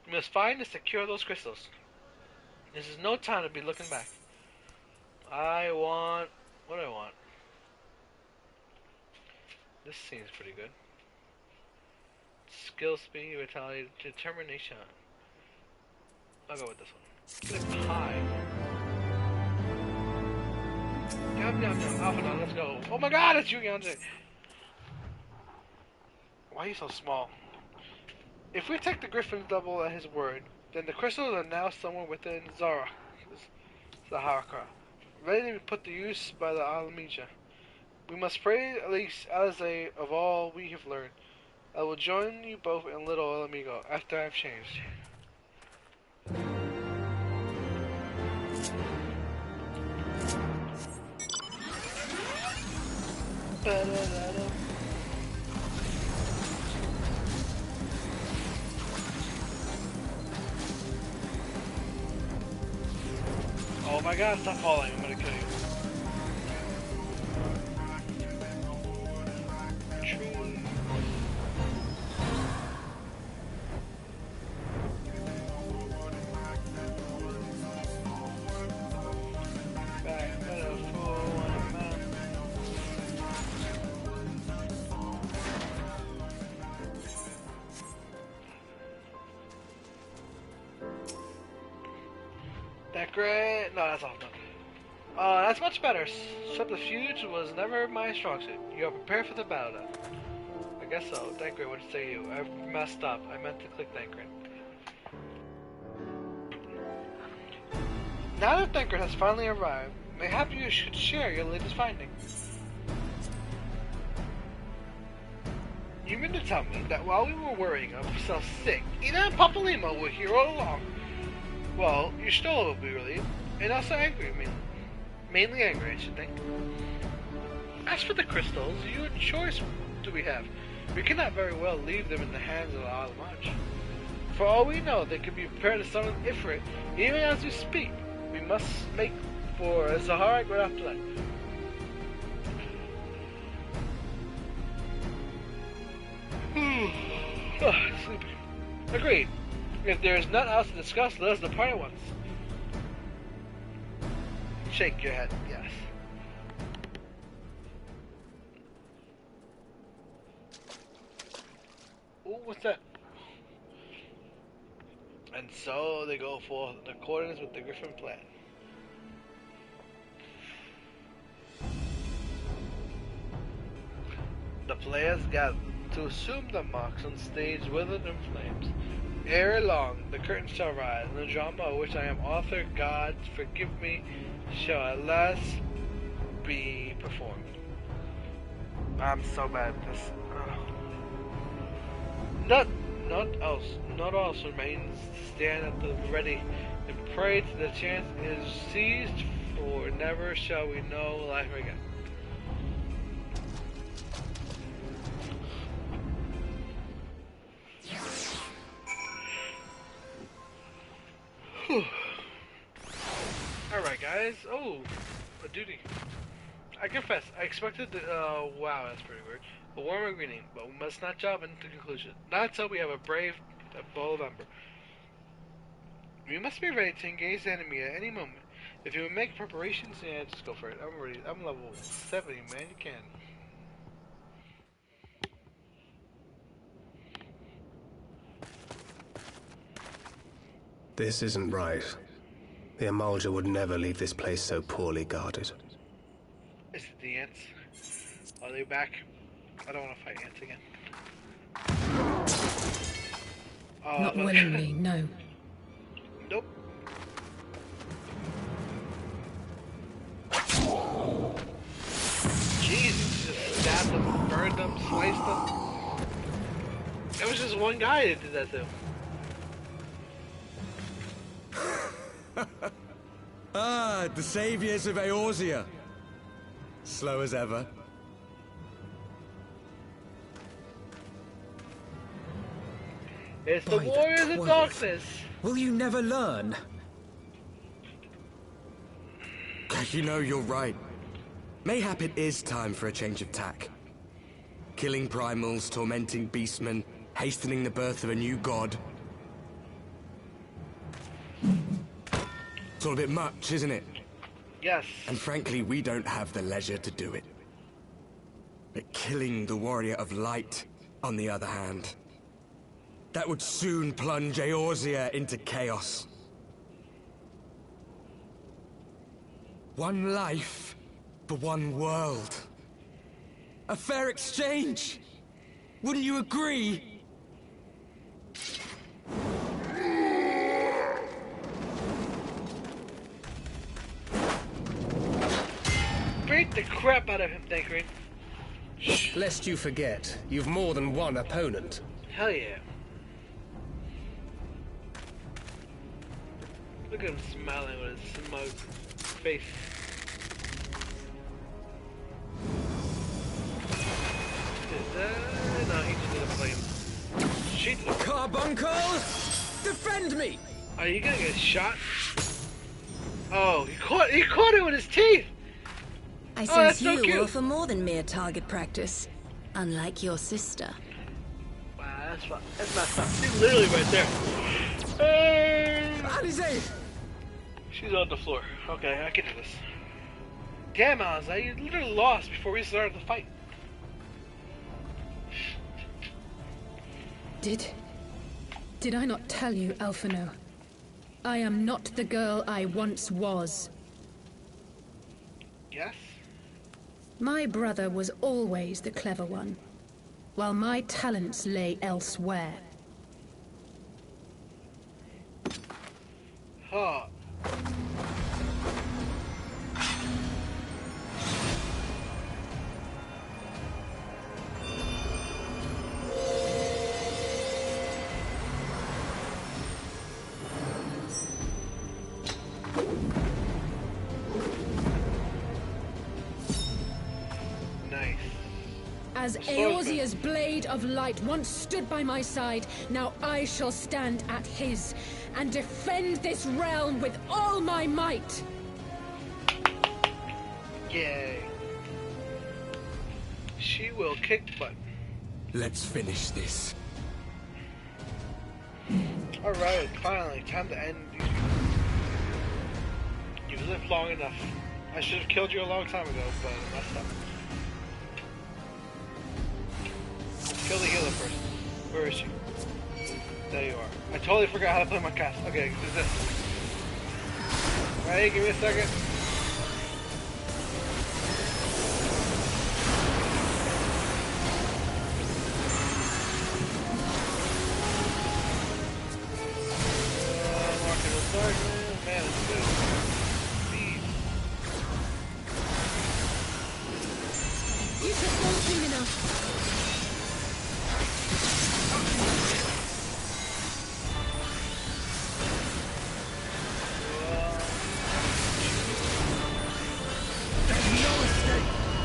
We must find and secure those crystals. This is no time to be looking back. I want... What do I want? This seems pretty good. Skill, speed, vitality, determination. I'll go with this one. Get a pie. Yum, yum, yum. Alpha, now, let's go. Oh my god, it's you, Yonze! Why are you so small? If we take the Griffin's double at his word, then the crystals are now somewhere within Zahara, ready to be put to use by the Alamija. We must pray at least as of all we have learned. I will join you both in Little Amigo after I have changed. Oh my god, stop falling, I'm gonna kill you. That great? No, that's off. That's much better. Subterfuge was never my strong suit. You are prepared for the battle then. I guess so. Thancred, what say you? I messed up. I meant to click Thancred. Now that Thancred has finally arrived, mayhap you should share your latest findings. You mean to tell me that while we were worrying ourselves sick, Ina and Papalimo were here all along? Well, you still will be relieved, and also angry, mainly angry, I should think. As for the crystals, what choice do we have? We cannot very well leave them in the hands of the Alamaj. For all we know, they could be prepared to summon Ifrit, even as we speak. We must make for a Zahara right after that. Sleepy. Agreed. If there is nothing else to discuss, let us depart at once. Shake your head, yes. Ooh, what's that? And so they go forth in accordance with the Griffin plan. The players gather. to assume the mocks on stage withered in flames. Ere long, the curtain shall rise, and the drama of which I am author, God forgive me, shall at last be performed. I'm so bad at this. Not else remains to stand at the ready and pray till the chance is seized, for never shall we know life again. Alright guys, oh, a duty. I confess, I expected wow, that's pretty weird. A warmer greeting, but we must not jump into conclusion. Not until we have a brave bowl of ember. We must be ready to engage the enemy at any moment. If you would make preparations, yeah, just go for it. I'm ready. I'm level 70, man, you can. This isn't right. The Amalja would never leave this place so poorly guarded. Is it the ants? Are they back? I don't want to fight ants again. Not willingly, no. Nope. Jesus, just stabbed them, burned them, sliced them. It was just one guy that did that to him. Ah, the saviors of Eorzea. Slow as ever. It's the By the Warriors of 12. Darkness. Will you never learn? You know, you're right. Mayhap it is time for a change of tack. Killing primals, tormenting beastmen, hastening the birth of a new god. It's all a bit much, isn't it? Yes. And frankly, we don't have the leisure to do it. But killing the Warrior of Light, on the other hand, that would soon plunge Eorzea into chaos. One life for one world. A fair exchange. Wouldn't you agree? Beat the crap out of him, Thancred. Lest you forget, you've more than one opponent. Hell yeah. Look at him smiling with his smug face. No, he just did a flame. Shoot him. Carbuncle! Defend me! Are you gonna get shot? Oh, he caught it with his teeth! I that's sense so you cute. were for more than mere target practice. Unlike your sister. Wow, that's fun. That's not fun. She's literally right there. Alize! She's on the floor. Okay, I can do this. Damn, Alize, you literally lost before we started the fight. Did I not tell you, Alphino? I am not the girl I once was. Yes? My brother was always the clever one, while my talents lay elsewhere. Huh. Nice. As Eorzea's blade of light once stood by my side, now I shall stand at his, and defend this realm with all my might! Yay. She will kick butt. Let's finish this. Alright, finally, time to end these. You've lived long enough. I should have killed you a long time ago, but I messed up. Let's kill the healer first. Where is she? There you are. I totally forgot how to play my cast. Okay, do this. Ready? Give me a second. You took one soon enough.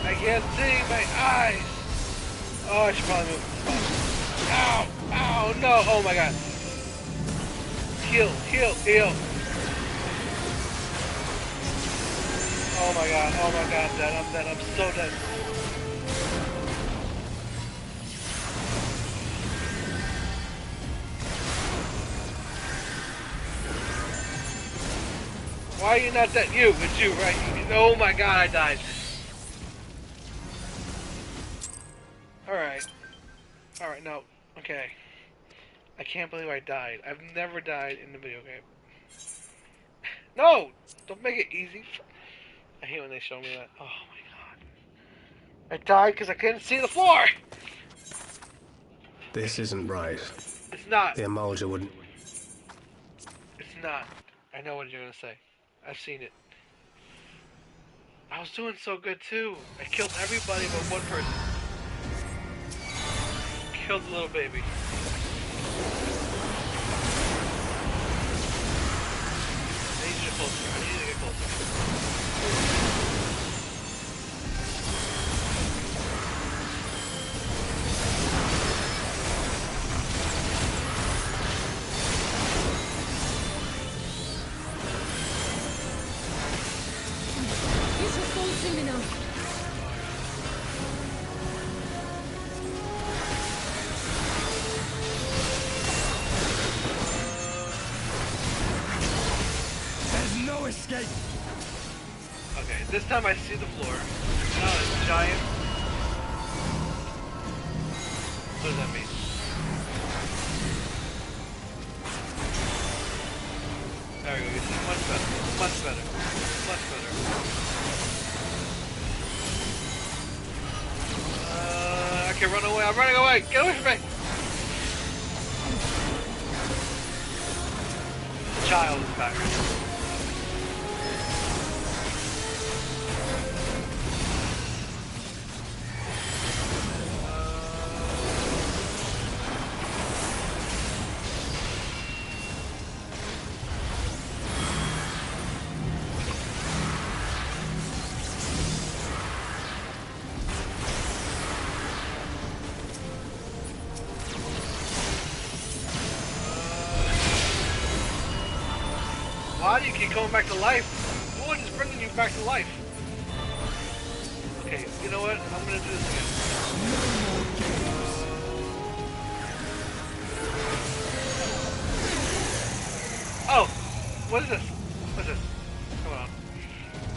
I can't see my eyes. Oh, I should probably move this spot. Ow! Ow! No! Oh my god! Heal! Heal! Heal! Oh my god! Oh my god! I'm dead! I'm dead! I'm so dead! Why are you not dead? You! It's you, right? Oh my god! I died! Alright. Alright, no. Okay. I can't believe I died. I've never died in the video game. No! Don't make it easy. I hate when they show me that. Oh my god. I died because I couldn't see the floor! This isn't right. It's not. The Emulger wouldn't... It's not. I know what you're gonna say. I've seen it. I was doing so good too. I killed everybody but one person. Killed the little baby. I need you to get closer. I need you to get closer. You took one soon enough. Escape! Okay, this time I see the floor. Now it's giant. What does that mean? There we go, you see, much better. Much better. Much better. I can run away, I'm running away! Get away from me! The child is back. Why do you keep coming back to life? What is bringing you back to life? Okay, you know what? I'm gonna do this again. Oh! What is this? What is this? Come on.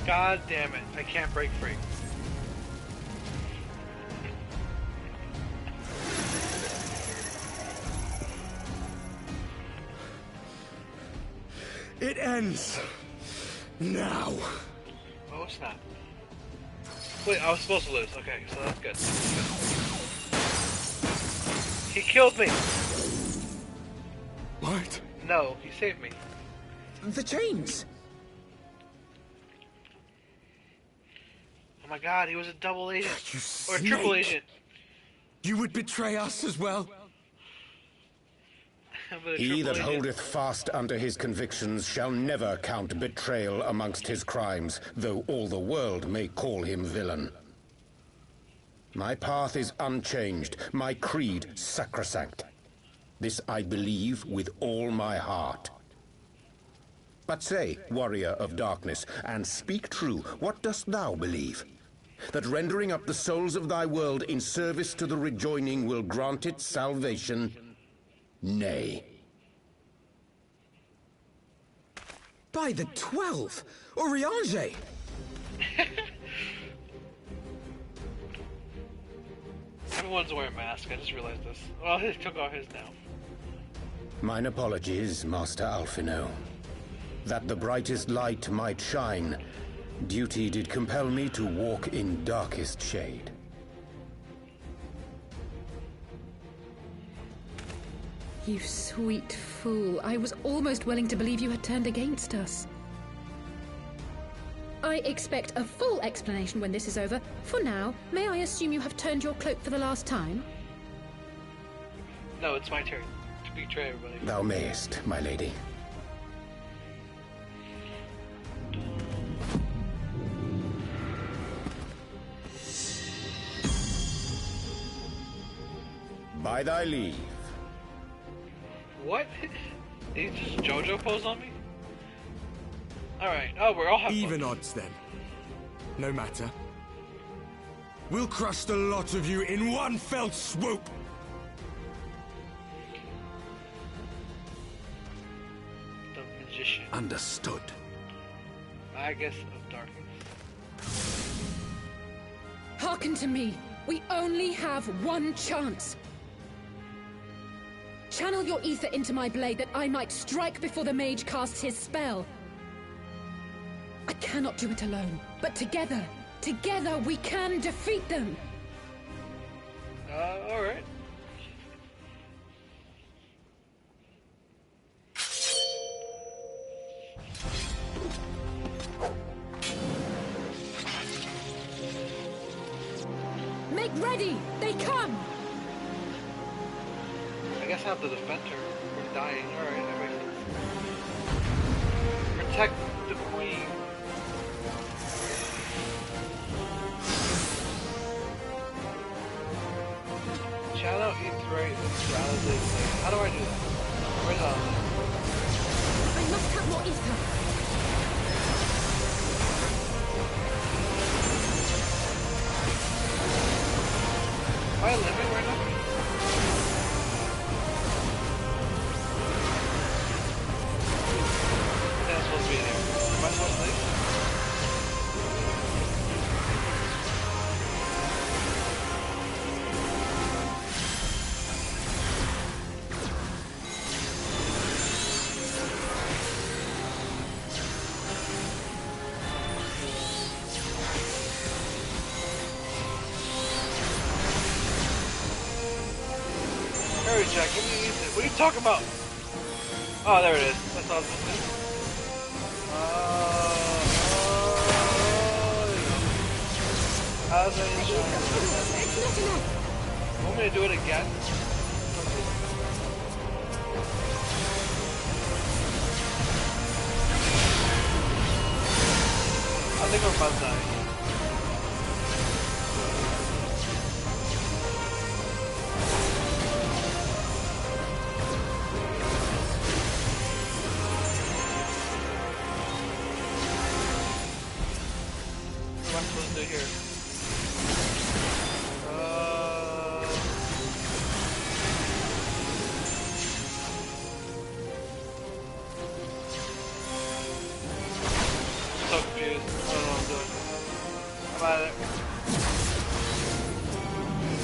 God damn it. I can't break free. It ends now. Oh, it's not. Wait, I was supposed to lose. Okay, so that's good. He killed me. What? No, he saved me. The chains! Oh my god, he was a double agent. You Or a triple snake. agent. You would betray us as well? But a He triple that agent. holdeth fast unto his convictions shall never count betrayal amongst his crimes, though all the world may call him villain. My path is unchanged, my creed sacrosanct. This I believe with all my heart. But say, warrior of darkness, and speak true, what dost thou believe? That rendering up the souls of thy world in service to the rejoining will grant it salvation? Nay. By the 12! Oriange! Everyone's wearing masks, I just realized this. Well, he took off his now. Mine apologies, Master Alphino. That the brightest light might shine, duty did compel me to walk in darkest shade. You sweet fool. I was almost willing to believe you had turned against us. I expect a full explanation when this is over. For now, may I assume you have turned your cloak for the last time? No, it's my turn to betray everybody. Thou mayest, my lady. By thy leave. What? Did he just JoJo pose on me? Alright, oh, we're all having even odds then. No matter. We'll crush the lot of you in one fell swoop! The magician. Understood. I guess of darkness. Hearken to me. We only have one chance. Channel your ether into my blade that I might strike before the mage casts his spell. I cannot do it alone, but together we can defeat them. Alright. Make ready! They come! I guess I have to defend her. We're dying. Alright, that makes sense. Protect the queen. Shadow eats right rather than like, how do I do that? Where's that? I must have more ether. Am I living right now? That's supposed to be in here. Am I supposed to leave? Hurry, Jack, give me ether. What are you talking about? Oh, there it is. That's all I was supposed to do. How's that? It's not enough. Want me to do it again? I think I'm about to die. What am I supposed to do here? I'm so confused. I don't know what I'm doing. I'm at it.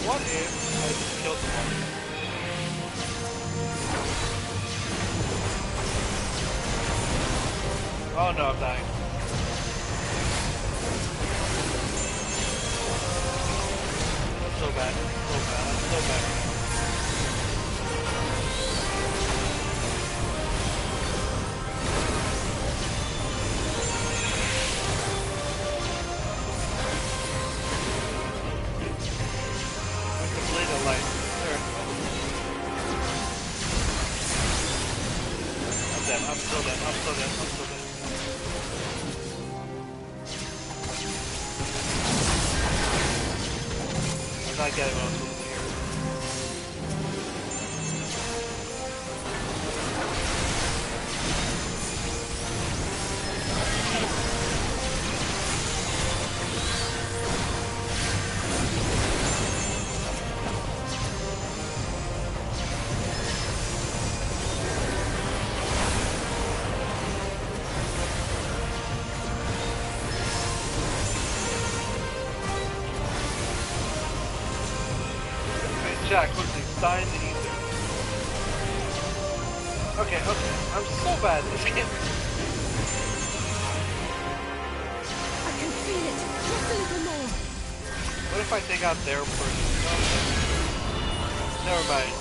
What if I just kill someone? Oh no, I'm dying. That's so bad. So bad. That's so bad. Complete a light. There. I'm dead. I'm still dead. I'm still dead. I'm still dead. I'm not getting what I'm supposed to do here. Jack, quickly, sign the ether. Okay, I'm so bad at this game. I can feel it. Just a little more. What if I take out their person? Never mind.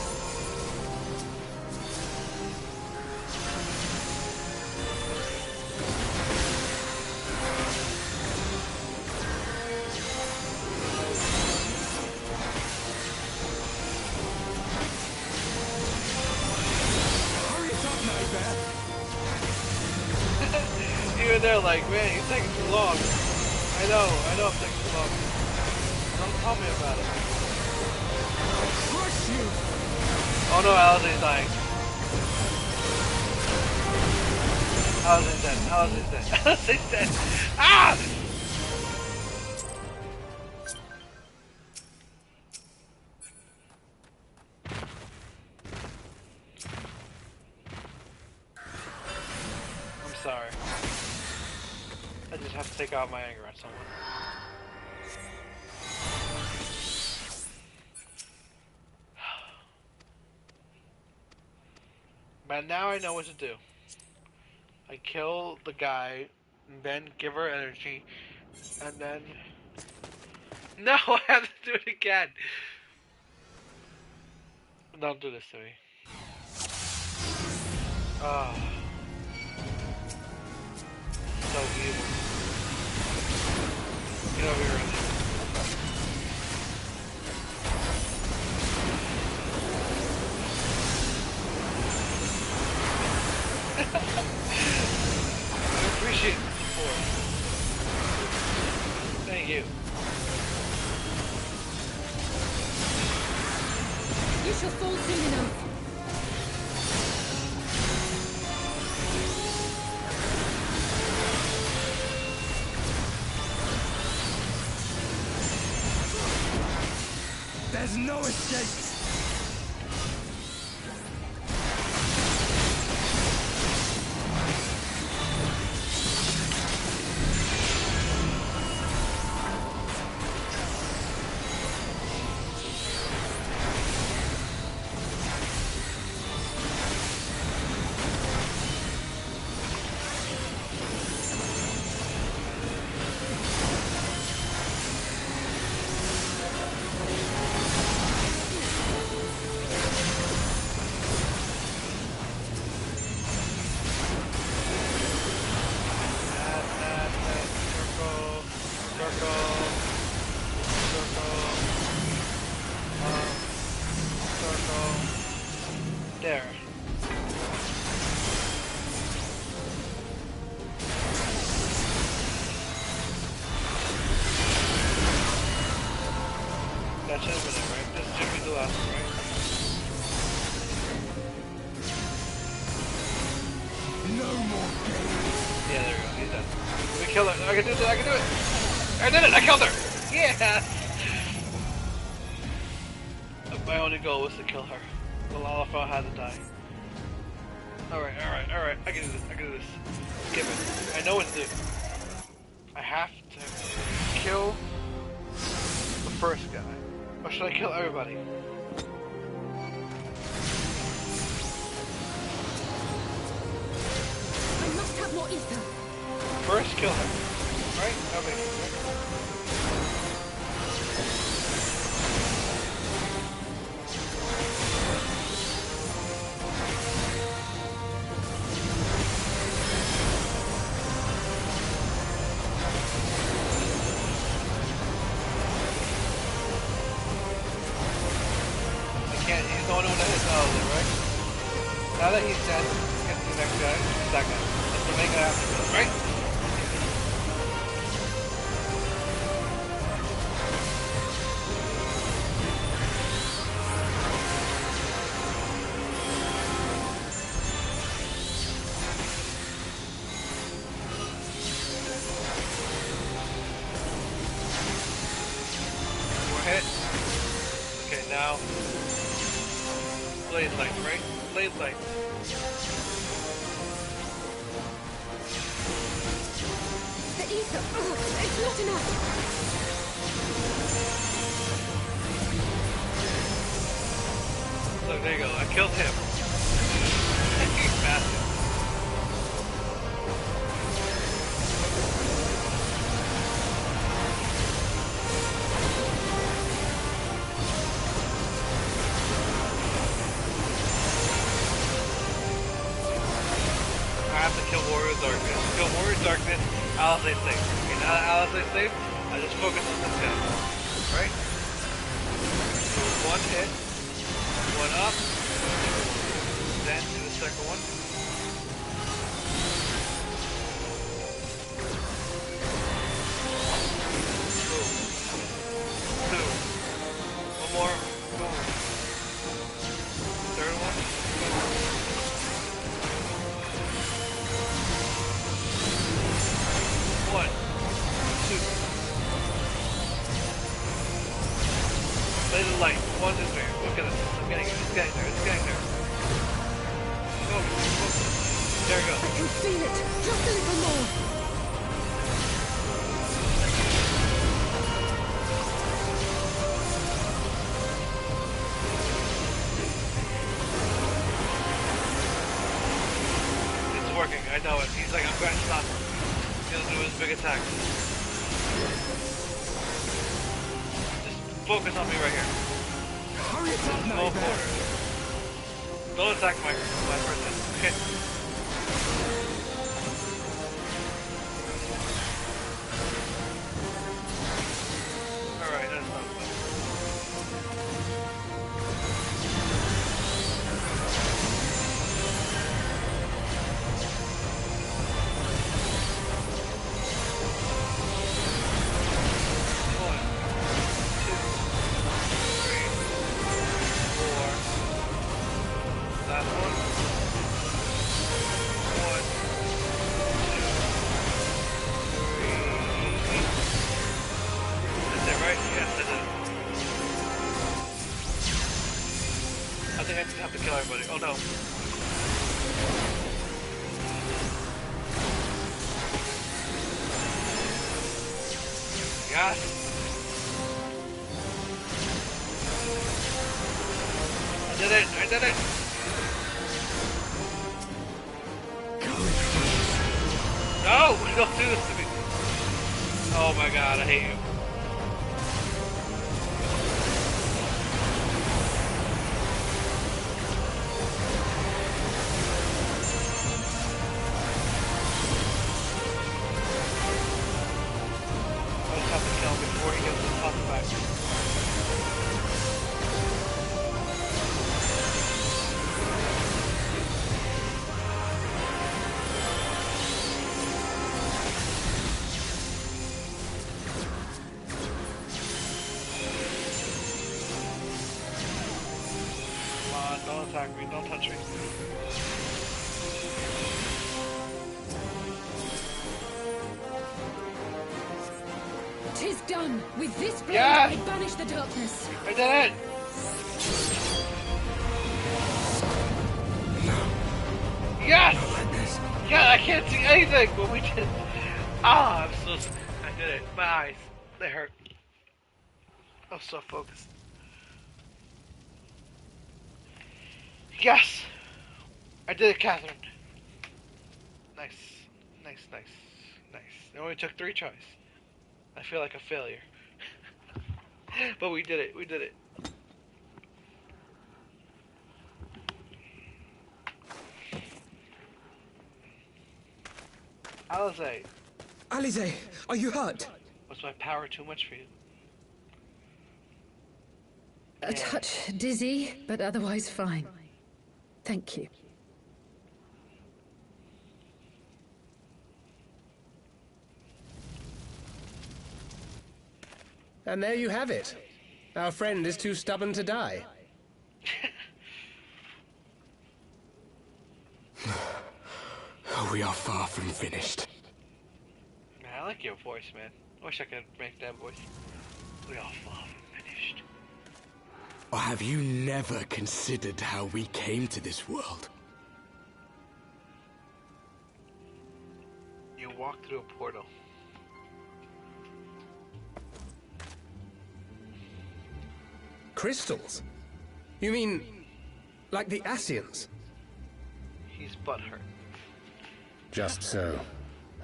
there like, man, you're taking too long. I know I'm taking too long. Don't tell me about it. I'll crush you! Oh no, Alistair's dying. Alistair's dead. Alistair's dead. Alistair's dead. Ah! I'm sorry. I just have to take out my anger on someone. But now I know what to do. I kill the guy, and then give her energy, and then... No, I have to do it again! Don't do this to me. Oh. So evil. Get over here. I appreciate the support. Thank you. You shall fall soon enough. There's no escape! There. That should have been it, right? This should be the last one, right? No more games. Yeah, there we go. He's done. We kill her. I can do it. I can do it. I did it. I killed her. Yeah. My only goal was to kill her. The Lalafell had to die. Alright. I can do this. I can do this. Give it. I know what to do. I have to kill the first guy. Or should I kill everybody? I must have more ether. First kill him. Right? Okay. He's the only one that hits Alistair, right? Now that he's dead, let's get to the next guy. That guy. That's the main guy after, right? More hit. Okay, now. Blade light, right? Blade light. The ether! It's not enough! Look, there you go. I killed him. He's massive. I have to kill Warrior Darkness. Kill Warrior Darkness, Alistair safe. Okay, now that Alistair safe, I just focus on this guy. Right? So one hit, one up, then do the second one. Laser light. 1, 2, 3. Look at this. I'm getting it. It's getting there. It's getting there. Focus. Focus. There we go. I can feel it. Just a little more. It's working. I know it. He's like a grand stopper. He's gonna do his big attack. Just focus on me right here. Hurry it up, No quarter. Don't attack my person. Okay. Alright, that's not bad. I think I just have to kill everybody. Oh no. Yes. I did it. I did it. No! Don't do this to me. Oh my god, I hate you. Before he gets the top back. Come on, don't attack me, don't touch me. Tis done. With this blade, Yes! I banish the darkness. I did it! Yes! Yeah, I can't see anything, but we did. Ah, I'm so. I did it. My eyes, they hurt. I was so focused. Yes! I did it, Catherine. Nice. Nice, nice, nice. It only took 3 tries. I feel like a failure. But we did it. We did it. Alize. Alize, are you hurt? Was my power too much for you? A touch dizzy, but otherwise fine. Thank you. And there you have it. Our friend is too stubborn to die. We are far from finished. Man, I like your voice, man. I wish I could make that voice. We are far from finished. Or have you never considered how we came to this world? You walked through a portal. Crystals? You mean, like the Ascians? He's butthurt. Just so.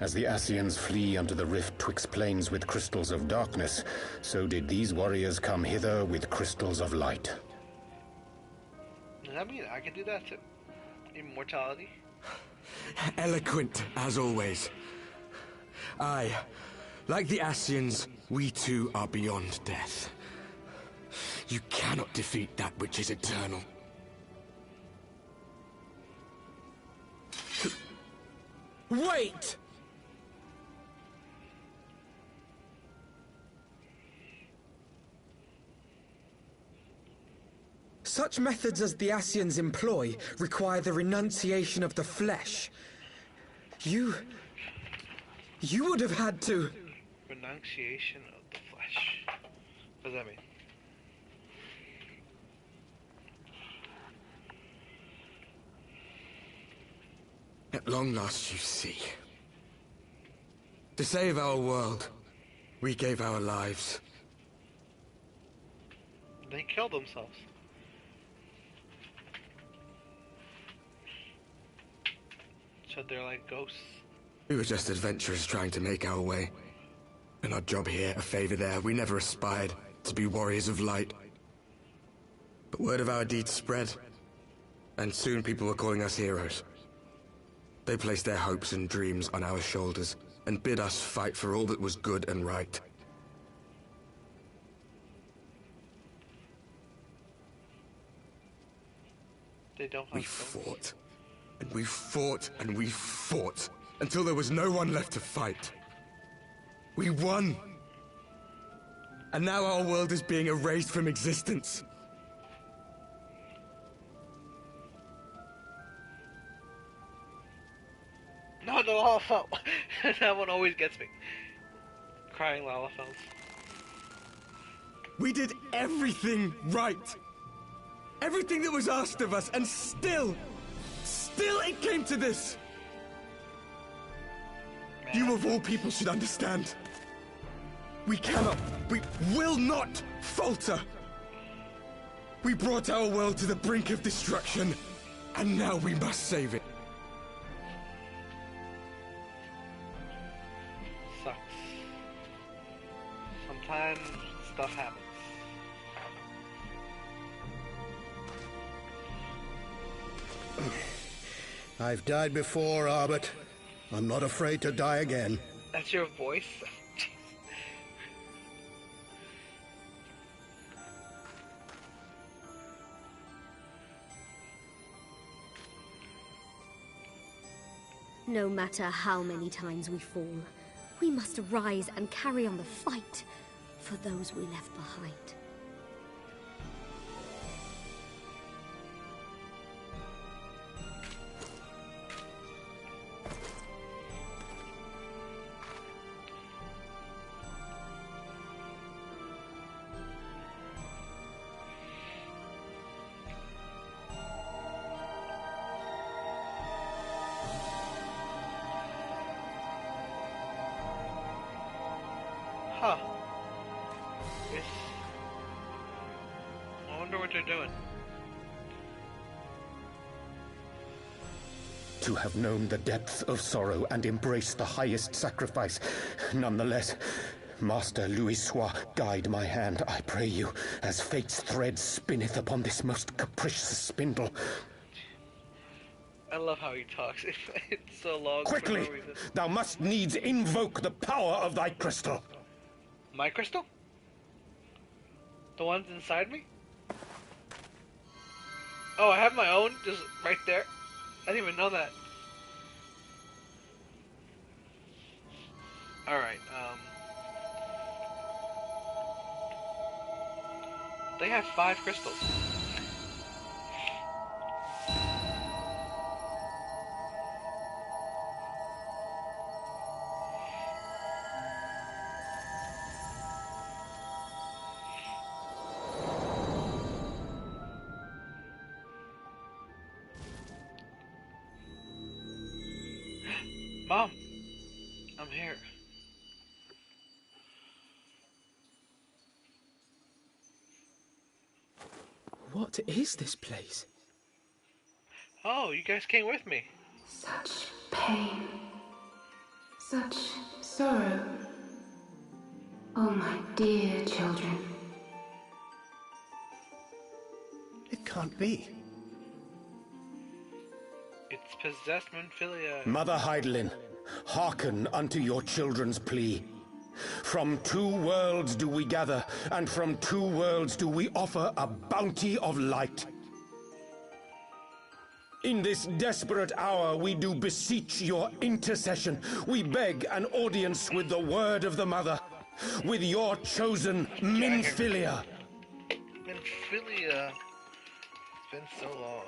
As the Ascians flee unto the rift twixt planes with crystals of darkness, so did these warriors come hither with crystals of light. Does that mean I can do that too? Immortality? Eloquent, as always. Aye, like the Ascians, we too are beyond death. You cannot defeat that which is eternal. Wait! Such methods as the Ascians employ require the renunciation of the flesh. You would have had to... Renunciation of the flesh. What does that mean? At long last you see. To save our world, we gave our lives. They killed themselves. So they're like ghosts. We were just adventurers trying to make our way. An odd job here, a favor there. We never aspired to be warriors of light. But word of our deeds spread, and soon people were calling us heroes. They placed their hopes and dreams on our shoulders, and bid us fight for all that was good and right. They don't have We fought, and we fought, and we fought, until there was no one left to fight. We won! And now our world is being erased from existence. No, the Lalafell. That one always gets me. Crying Lalafells. We did everything right. Everything that was asked of us, and still it came to this. Man. You of all people should understand. We will not falter. We brought our world to the brink of destruction, and now we must save it. Sucks. Sometimes stuff happens. I've died before, Arbet. I'm not afraid to die again. That's your voice? No matter how many times we fall, we must rise and carry on the fight for those we left behind. Huh. Yes. I wonder what they're doing. To have known the depth of sorrow and embraced the highest sacrifice. Nonetheless, Master Louis-Sois, guide my hand, I pray you, as fate's thread spinneth upon this most capricious spindle. I love how he talks. It's so long. Quickly! For no reason. Thou must needs invoke the power of thy crystal. My crystal? The ones inside me? Oh, I have my own just right there. I didn't even know that. Alright, they have 5 crystals. Mom, I'm here. What is this place? Oh, you guys came with me. Such pain. Such sorrow. Oh, my dear children. It can't be. It's possessed Monfilia. Mother Heidelin, hearken unto your children's plea. From 2 worlds do we gather, and from 2 worlds do we offer a bounty of light. In this desperate hour we do beseech your intercession. We beg an audience with the word of the Mother, with your chosen Minfilia. Minfilia. It's been so long.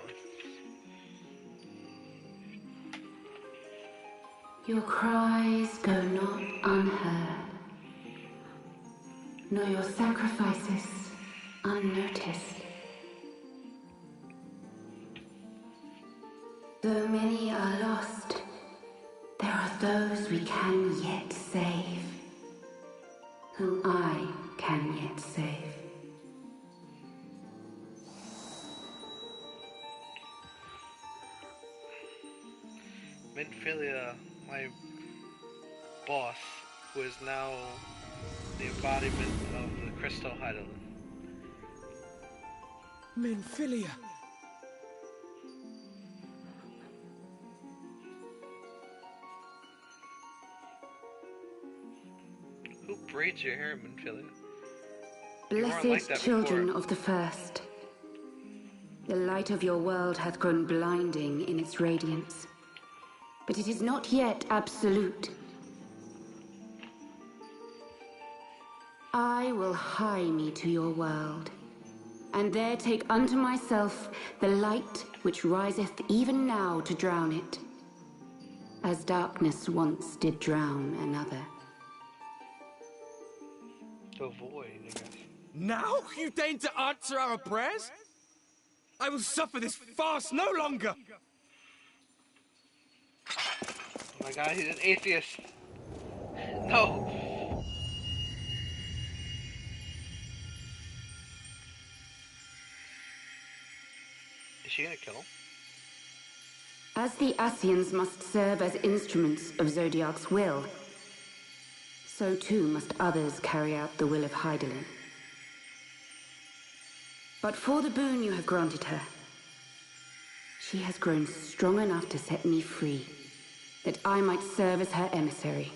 Your cries go not unheard, nor your sacrifices unnoticed. So many are lost those we can yet save. Whom I can yet save. Minfilia, my boss, who is now the embodiment of the Crystal Heidelin. Minfilia. Who braids your hair, Minfilia? You weren't Blessed like that children before. of the first. The light of your world hath grown blinding in its radiance. But it is not yet absolute. I will hie me to your world, and there take unto myself the light which riseth even now to drown it, as darkness once did drown another. To avoid, I guess. Now you deign to answer our prayers? I will suffer this farce no longer! Oh my god, he's an atheist. No. Is she gonna kill him? As the Ascians must serve as instruments of Zodiac's will, so too must others carry out the will of Heidelin. But for the boon you have granted her, she has grown strong enough to set me free, that I might serve as her emissary.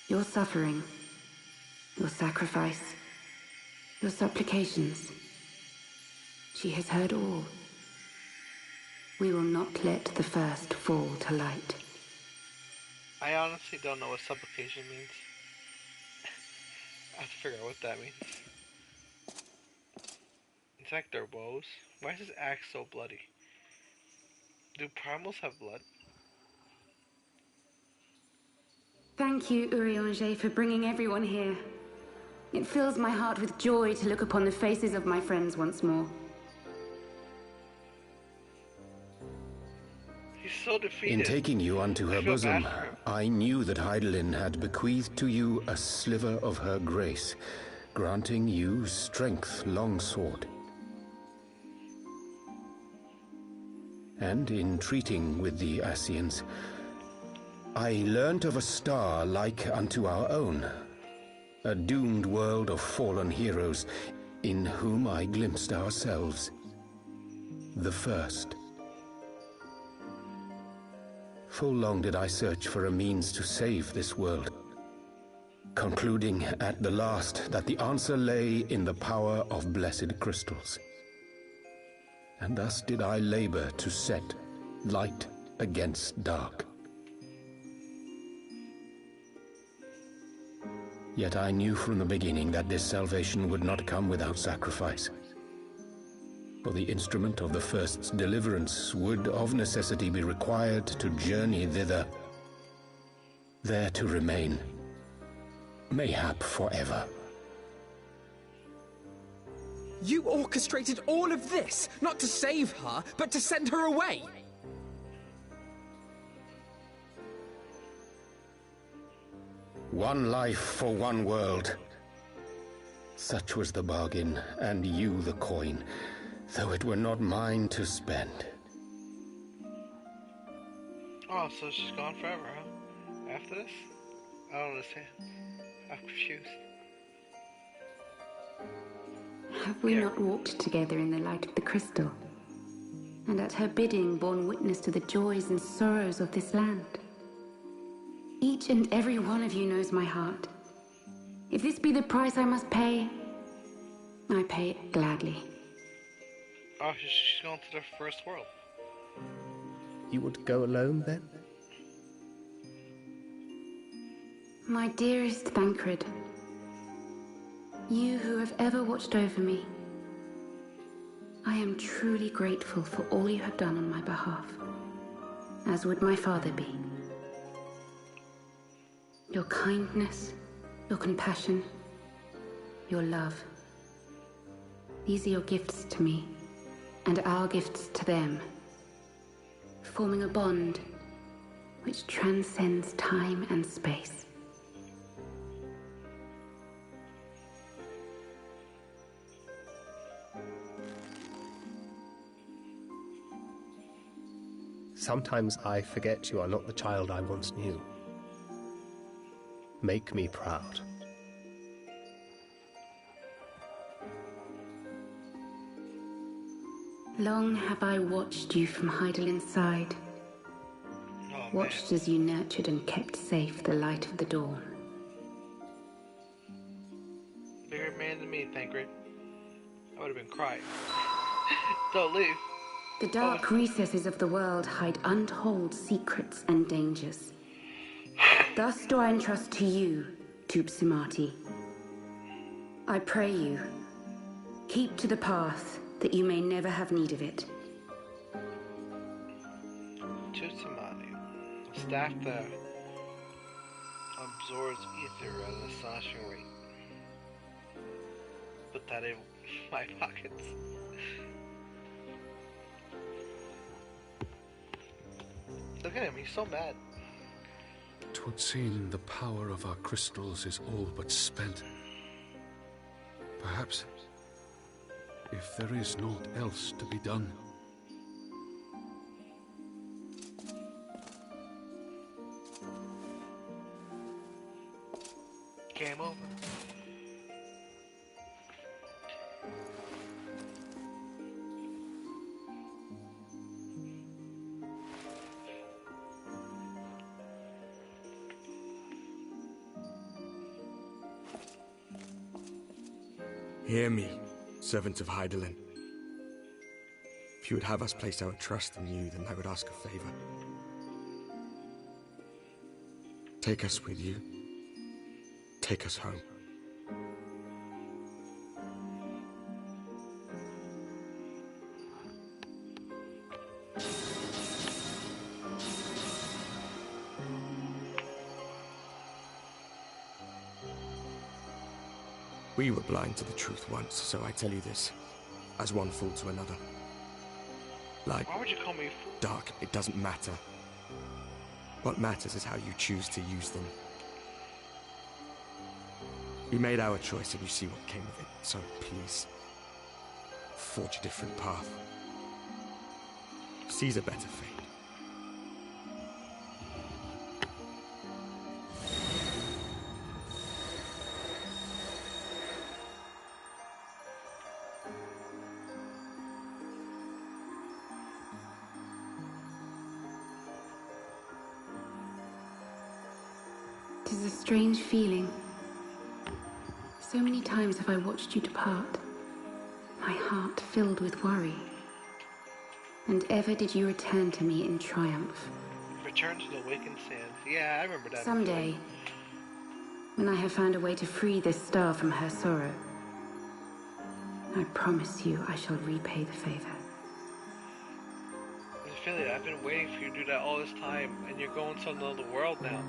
Your suffering, your sacrifice, your supplications, she has heard all. We will not let the first fall to light. I honestly don't know what supplication means. I have to figure out what that means. It's like their woes. Why is his axe so bloody? Do primals have blood? Thank you, Urianger, for bringing everyone here. It fills my heart with joy to look upon the faces of my friends once more. He's so defeated. In taking you unto her bosom, I knew that Heidelin had bequeathed to you a sliver of her grace, granting you strength long sought. And in treating with the Ascians, I learnt of a star like unto our own, a doomed world of fallen heroes, in whom I glimpsed ourselves, the first. Full long did I search for a means to save this world, concluding at the last that the answer lay in the power of blessed crystals. And thus did I labor to set light against dark. Yet I knew from the beginning that this salvation would not come without sacrifice. For the instrument of the first's deliverance would of necessity be required to journey thither, there to remain, mayhap forever. You orchestrated all of this, not to save her, but to send her away! One life for one world. Such was the bargain, and you the coin, though it were not mine to spend. Oh, so she's gone forever, huh? After this? I don't understand. I'm confused. Have we not walked together in the light of the crystal, and at her bidding borne witness to the joys and sorrows of this land? Each and every one of you knows my heart. If this be the price I must pay, I pay it gladly. Oh, she's gone to the first world. You would go alone, then? My dearest Thancred, you who have ever watched over me, I am truly grateful for all you have done on my behalf, as would my father be. Your kindness, your compassion, your love. These are your gifts to me, and our gifts to them. forming a bond which transcends time and space. Sometimes I forget you are not the child I once knew. Make me proud. Long have I watched you from Heidelin's side. Watched as you nurtured and kept safe the light of the dawn. Bigger man than me, Thancred. I would have been crying. Don't leave. The dark recesses of the world hide untold secrets and dangers. Thus do I entrust to you, Tupsimati. I pray you, keep to the path that you may never have need of it. Tupsimati, a staff that absorbs ether at an astonishing rate. Put that in my pockets. Look at him, he's so mad. 'Twould seem the power of our crystals is all but spent. Perhaps, if there is naught else to be done. Game over. Hear me, servant of Heidelin. If you would have us place our trust in you, then I would ask a favor. Take us with you. Take us home. We were blind to the truth once, so I tell you this, as one fool to another. Light, why would you call me a fool? Dark, it doesn't matter. What matters is how you choose to use them. We made our choice and you see what came of it, so please, forge a different path. Seize a better fate. It is a strange feeling. So many times have I watched you depart, my heart filled with worry. And ever did you return to me in triumph. Return to the awakened sands. Yeah, I remember that. Someday, when I have found a way to free this star from her sorrow, I promise you I shall repay the favor. Ophelia, I've been waiting for you to do that all this time, and you're going to another world now.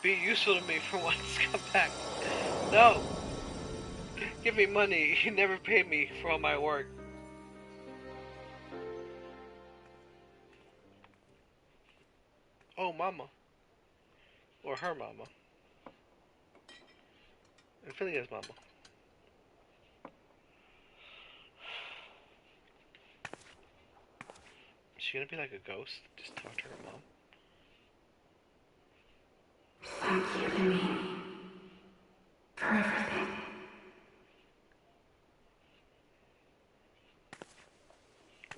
Be useful to me for once, come back. No! Give me money, you never paid me for all my work. Oh, mama. Or her mama. Ophelia's mama. Is she gonna be like a ghost? Just talk to her mom? Thank you, Louis, for everything.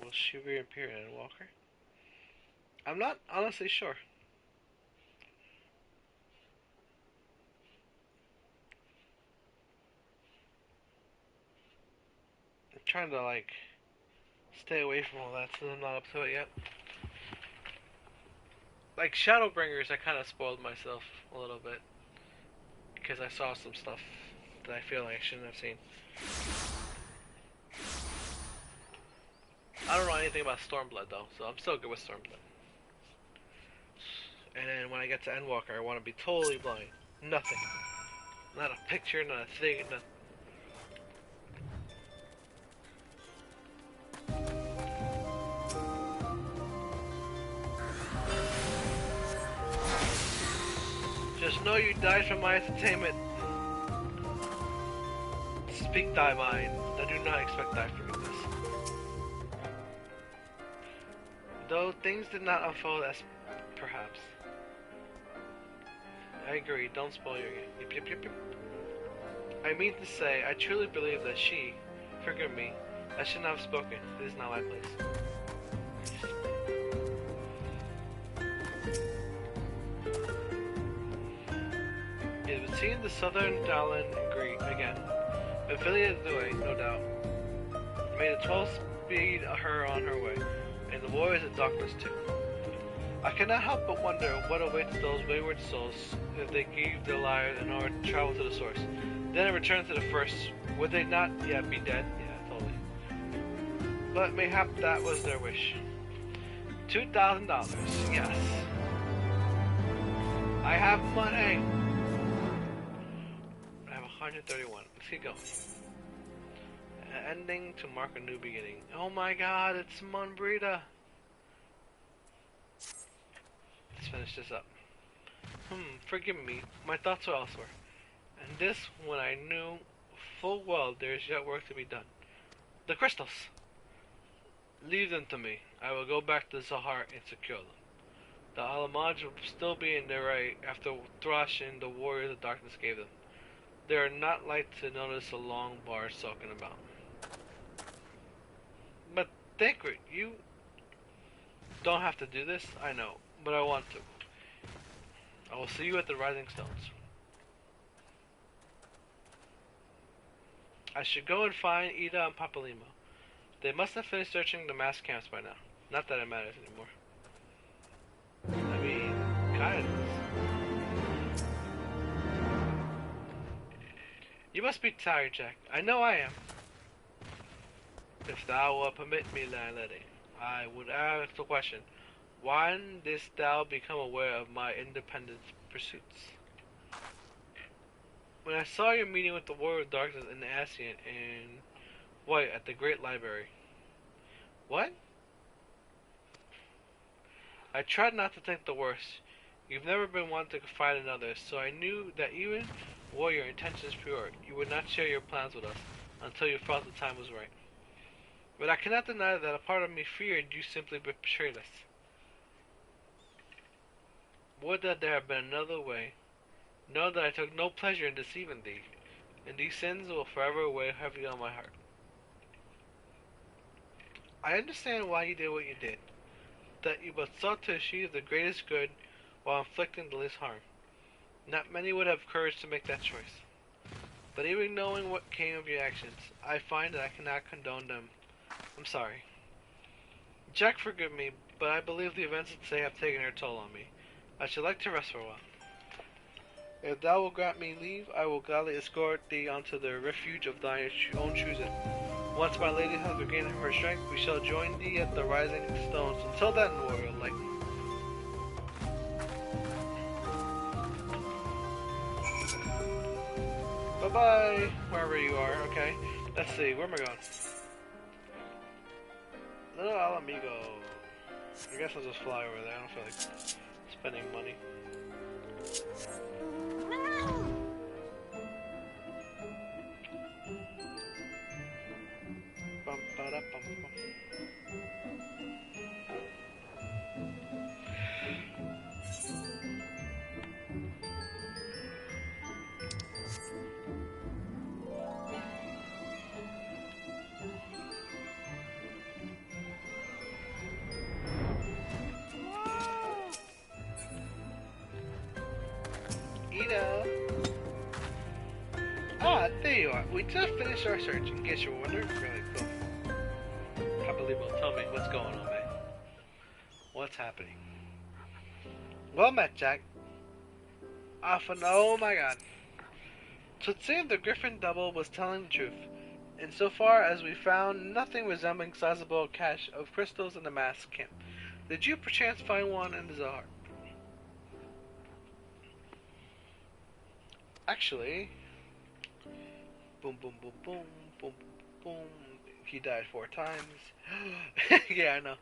Will she reappear in Walker? I'm not honestly sure. I'm trying to like stay away from all that since I'm not up to it yet. Like Shadowbringers, I kind of spoiled myself a little bit because I saw some stuff that I feel like I shouldn't have seen. I don't know anything about Stormblood though, so I'm still good with Stormblood. And then when I get to Endwalker, I want to be totally blind. Nothing. Not a picture, not a thing, nothing. Just know you died for my entertainment. Speak thy mind. I do not expect thy forgiveness. Though things did not unfold as perhaps. I agree, don't spoil your game. Yep. I mean to say, I truly believe that she, forgive me, I should not have spoken. It is not my place. It would seem the southern Dallin agree again. Ophelia Due, no doubt, made a 12 speed her on her way, and the warriors of darkness too. I cannot help but wonder what awaits those wayward souls if they gave their lives in order to travel to the source. Then in return to the first, would they not yet be dead? Yeah, totally. But mayhap that was their wish. $2,000, yes. I have money! I have 131. Let's keep going. An ending to mark a new beginning. Oh my god, it's Monbrita! Let's finish this up. Forgive me, my thoughts were elsewhere. And this when I knew full well there is yet work to be done. The crystals! Leave them to me. I will go back to Zahar and secure them. The Alamaj will still be in their right after thrashing the warriors of darkness gave them. They are not like to notice a long bar sulking about. But Thancred, you don't have to do this, I know, but I want to. I will see you at the Rising Stones. I should go and find Ida and Papalimo. They must have finished searching the mass camps by now. Not that it matters anymore. I mean, kind of. You must be tired, Jack. I know I am. If thou wilt permit me, landlady, I would ask the question, why didst thou become aware of my independent pursuits? When I saw your meeting with the Warrior of Darkness in the Ascian and White at the Great Library. What? I tried not to think the worst. You've never been one to confide in others, so I knew that even were your intentions pure, you would not share your plans with us until you felt the time was right. But I cannot deny that a part of me feared you simply betrayed us. Would that there had been another way. Know that I took no pleasure in deceiving thee, and these sins will forever weigh heavy on my heart. I understand why you did what you did, that you but sought to achieve the greatest good while inflicting the least harm. Not many would have courage to make that choice. But even knowing what came of your actions, I find that I cannot condone them. I'm sorry. Jack, forgive me, but I believe the events of today have taken their toll on me. I should like to rest for a while. If thou wilt grant me leave, I will gladly escort thee unto the refuge of thine own choosing. Once my lady has regained her strength, we shall join thee at the Rising Stones. Until then, warrior light. Bye-bye, wherever you are. Okay, let's see, where am I going? Little Alamigo. I guess I'll just fly over there. I don't feel like spending money. Bum, ba, da, bum, bum. Ah, there you are. We just finished our search, in case you're wondering. Really cool. Papalimo, tell me what's going on, man. What's happening? Well met, Jack. Oh my god. So it seemed the Griffin double was telling the truth. Insofar as we found nothing resembling sizable cache of crystals in the mass camp. Did you perchance find one in the Zahar? Actually, boom, boom, boom, boom, boom, boom. He died 4 times. Yeah, I know.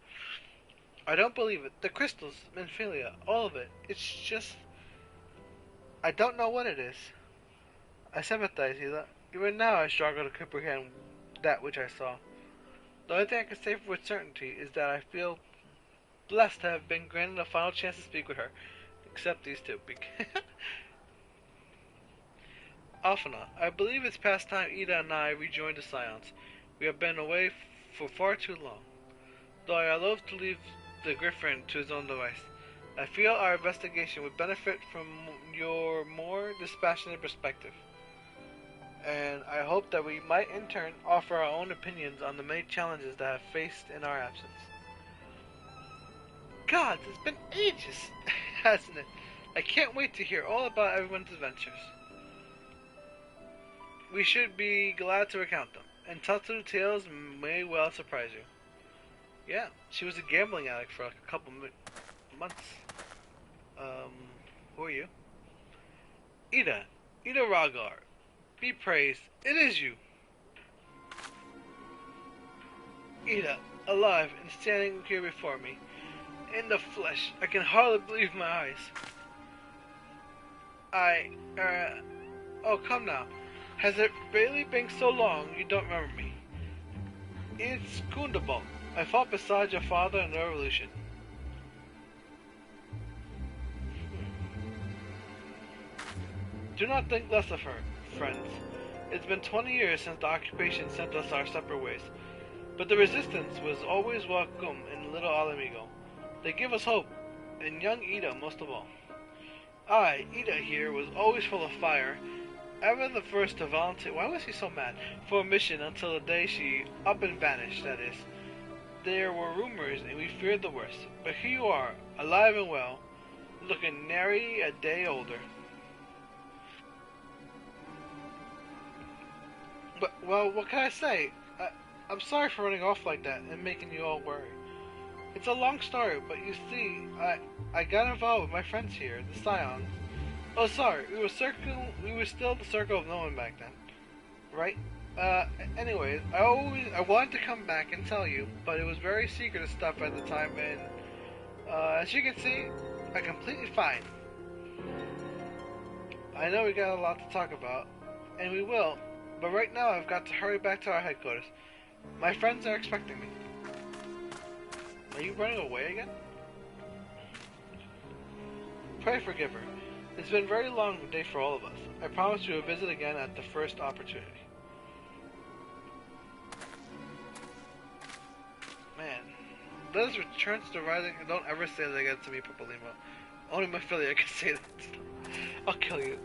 I don't believe it. The crystals, Menphilia, all of it. It's just... I don't know what it is. I sympathize, Hila. Even now I struggle to comprehend that which I saw. The only thing I can say with certainty is that I feel blessed to have been granted a final chance to speak with her. Except these two. Alphana, I believe it's past time Ida and I rejoined the Scions. We have been away for far too long. Though I loathe to leave the Griffin to his own device, I feel our investigation would benefit from your more dispassionate perspective. And I hope that we might in turn offer our own opinions on the many challenges that have faced in our absence. God, it's been ages, hasn't it? I can't wait to hear all about everyone's adventures. We should be glad to recount them, and Tatsu tales may well surprise you. Yeah, she was a gambling addict for like a couple months. Who are you? Ida Ragar. Be praised, it is you. Ida, alive and standing here before me. In the flesh, I can hardly believe my eyes. Oh, come now. Has it really been so long you don't remember me? It's Kundabon. I fought beside your father in the revolution. Do not think less of her, friends. It's been 20 years since the occupation sent us our separate ways. But the resistance was always welcome in Little Alamigo. They give us hope, and young Ida most of all. Ida here, was always full of fire, ever the first to volunteer. Why was he so mad? For a mission until the day she up and vanished, that is. There were rumors, and we feared the worst. But here you are, alive and well, looking nary a day older. But, well, what can I say? I'm sorry for running off like that and making you all worry. It's a long story, but you see, I got involved with my friends here, the Scions. Oh, sorry, we were still the Circle of No One back then, right? Anyways, I wanted to come back and tell you, but it was very secretive stuff at the time, and as you can see, I'm completely fine. I know we got a lot to talk about, and we will, but right now I've got to hurry back to our headquarters. My friends are expecting me. Are you running away again? Pray forgive her. It's been a very long day for all of us. I promise you a visit again at the first opportunity. Man, let us return to the rising. Don't ever say that again to me, Papolimo. Only my affiliate can say that. I'll kill you.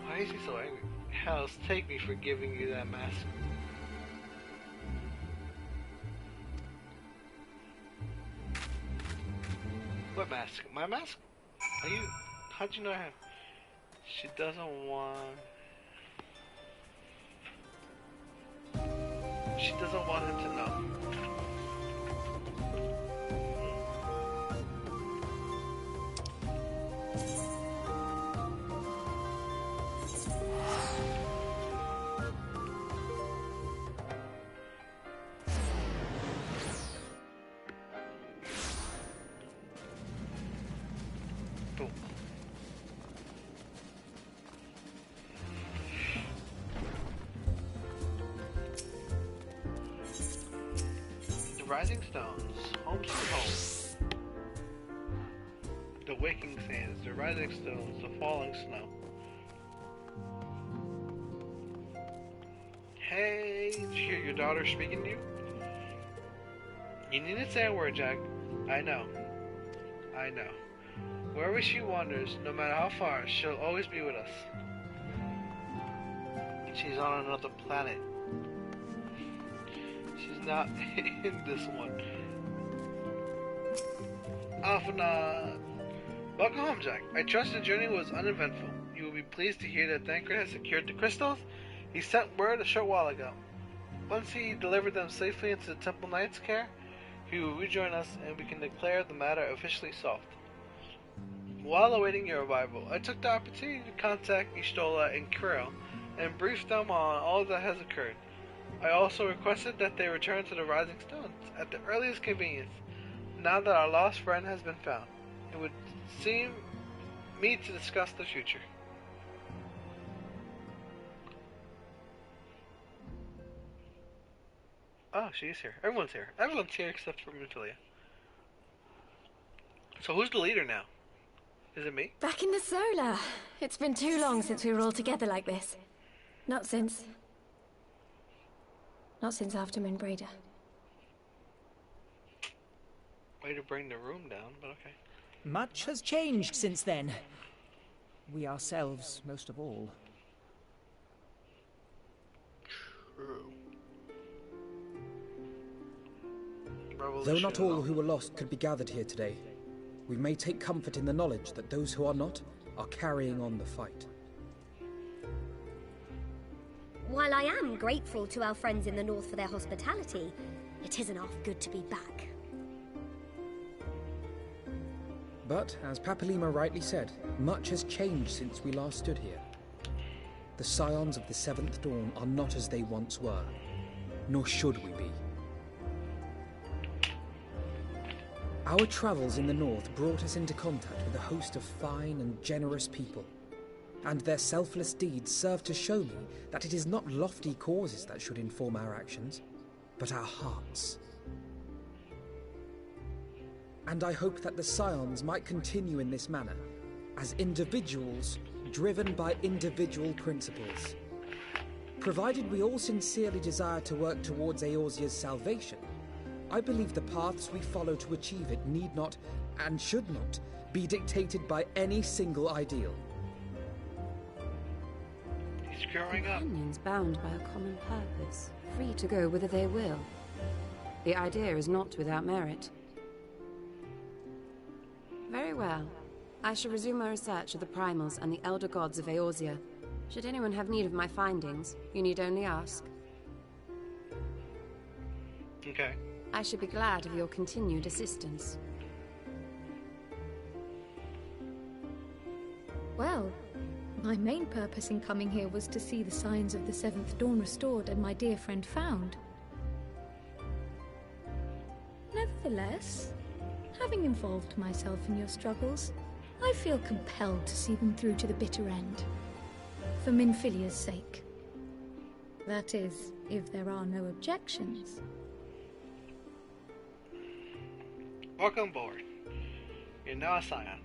Why is he so angry? Hells, take me for giving you that mask. What mask? My mask? Are you... How'd you know I have... She doesn't want... She doesn't want him to know. Rising stones, home sweet home. The waking sands, the rising stones, the falling snow. Hey, did you hear your daughter speaking to you? You needn't say a word, Jack. I know. I know. Wherever she wanders, no matter how far, she'll always be with us. She's on another planet. She's not in this one. Alphana. Welcome home, Jack. I trust the journey was uneventful. You will be pleased to hear that Thancred has secured the crystals. He sent word a short while ago. Once he delivered them safely into the Temple Knight's care, he will rejoin us and we can declare the matter officially solved. While awaiting your arrival, I took the opportunity to contact Ishtola and Kirill and brief them on all that has occurred. I also requested that they return to the Rising Stones at the earliest convenience, now that our lost friend has been found. It would seem meet to discuss the future. Oh, she is here. Everyone's here. Everyone's here except for Minfilia. So who's the leader now? Is it me? Back in the Solar. It's been too long since we were all together like this. Not since after Minbreda. Way to bring the room down, but okay. Much has changed since then. We ourselves, most of all. True. Though not all who were lost could be gathered here today, we may take comfort in the knowledge that those who are not are carrying on the fight. While I am grateful to our friends in the north for their hospitality, it isn't half good to be back. But, as Papalima rightly said, much has changed since we last stood here. The Scions of the Seventh Dawn are not as they once were, nor should we be. Our travels in the north brought us into contact with a host of fine and generous people, and their selfless deeds serve to show me that it is not lofty causes that should inform our actions, but our hearts. And I hope that the Scions might continue in this manner, as individuals driven by individual principles. Provided we all sincerely desire to work towards Eorzea's salvation, I believe the paths we follow to achieve it need not, and should not, be dictated by any single ideal. He's growing up. Companions bound by a common purpose, free to go whither they will. The idea is not without merit. Very well. I shall resume my research of the primals and the elder gods of Eorzea. Should anyone have need of my findings, you need only ask. Okay. I should be glad of your continued assistance. Well, my main purpose in coming here was to see the signs of the Seventh Dawn restored and my dear friend found. Nevertheless, having involved myself in your struggles, I feel compelled to see them through to the bitter end. For Minfilia's sake. That is, if there are no objections. Welcome aboard. You're now a Scion.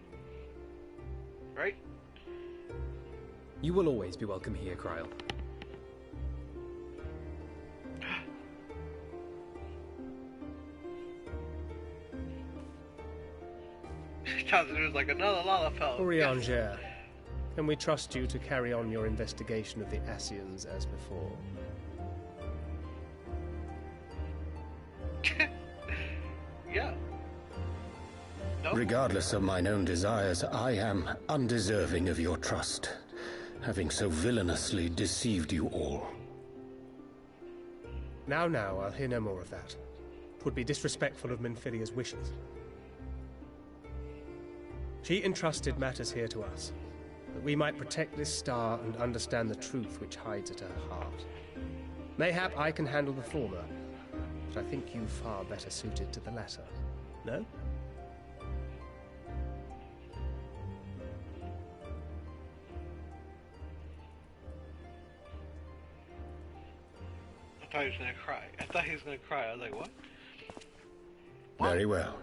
Right? You will always be welcome here, Kryl. There's like another Lalafell. Urianger, can we trust you to carry on your investigation of the Ascians as before? Yeah. Nope. Regardless of mine own desires, I am undeserving of your trust, having so villainously deceived you all. Now, I'll hear no more of that. 'Twould be disrespectful of Minfilia's wishes. She entrusted matters here to us, that we might protect this star and understand the truth which hides at her heart. Mayhap I can handle the former, but I think you far better suited to the latter. No? I thought he was gonna cry. I was like, what? Very well.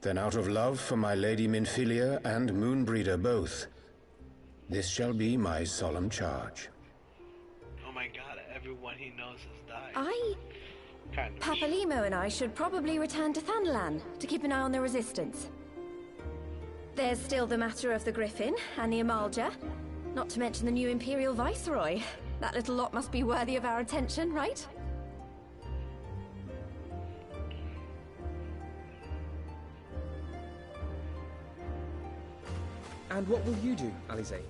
Then out of love for my Lady Minfilia and Moonbreeder both, this shall be my solemn charge. Oh my god, everyone he knows has died. Kind of. Papalimo and I should probably return to Thanalan to keep an eye on the Resistance. There's still the matter of the Griffin and the Amalja, not to mention the new Imperial Viceroy. That little lot must be worthy of our attention, right? And what will you do, Alize?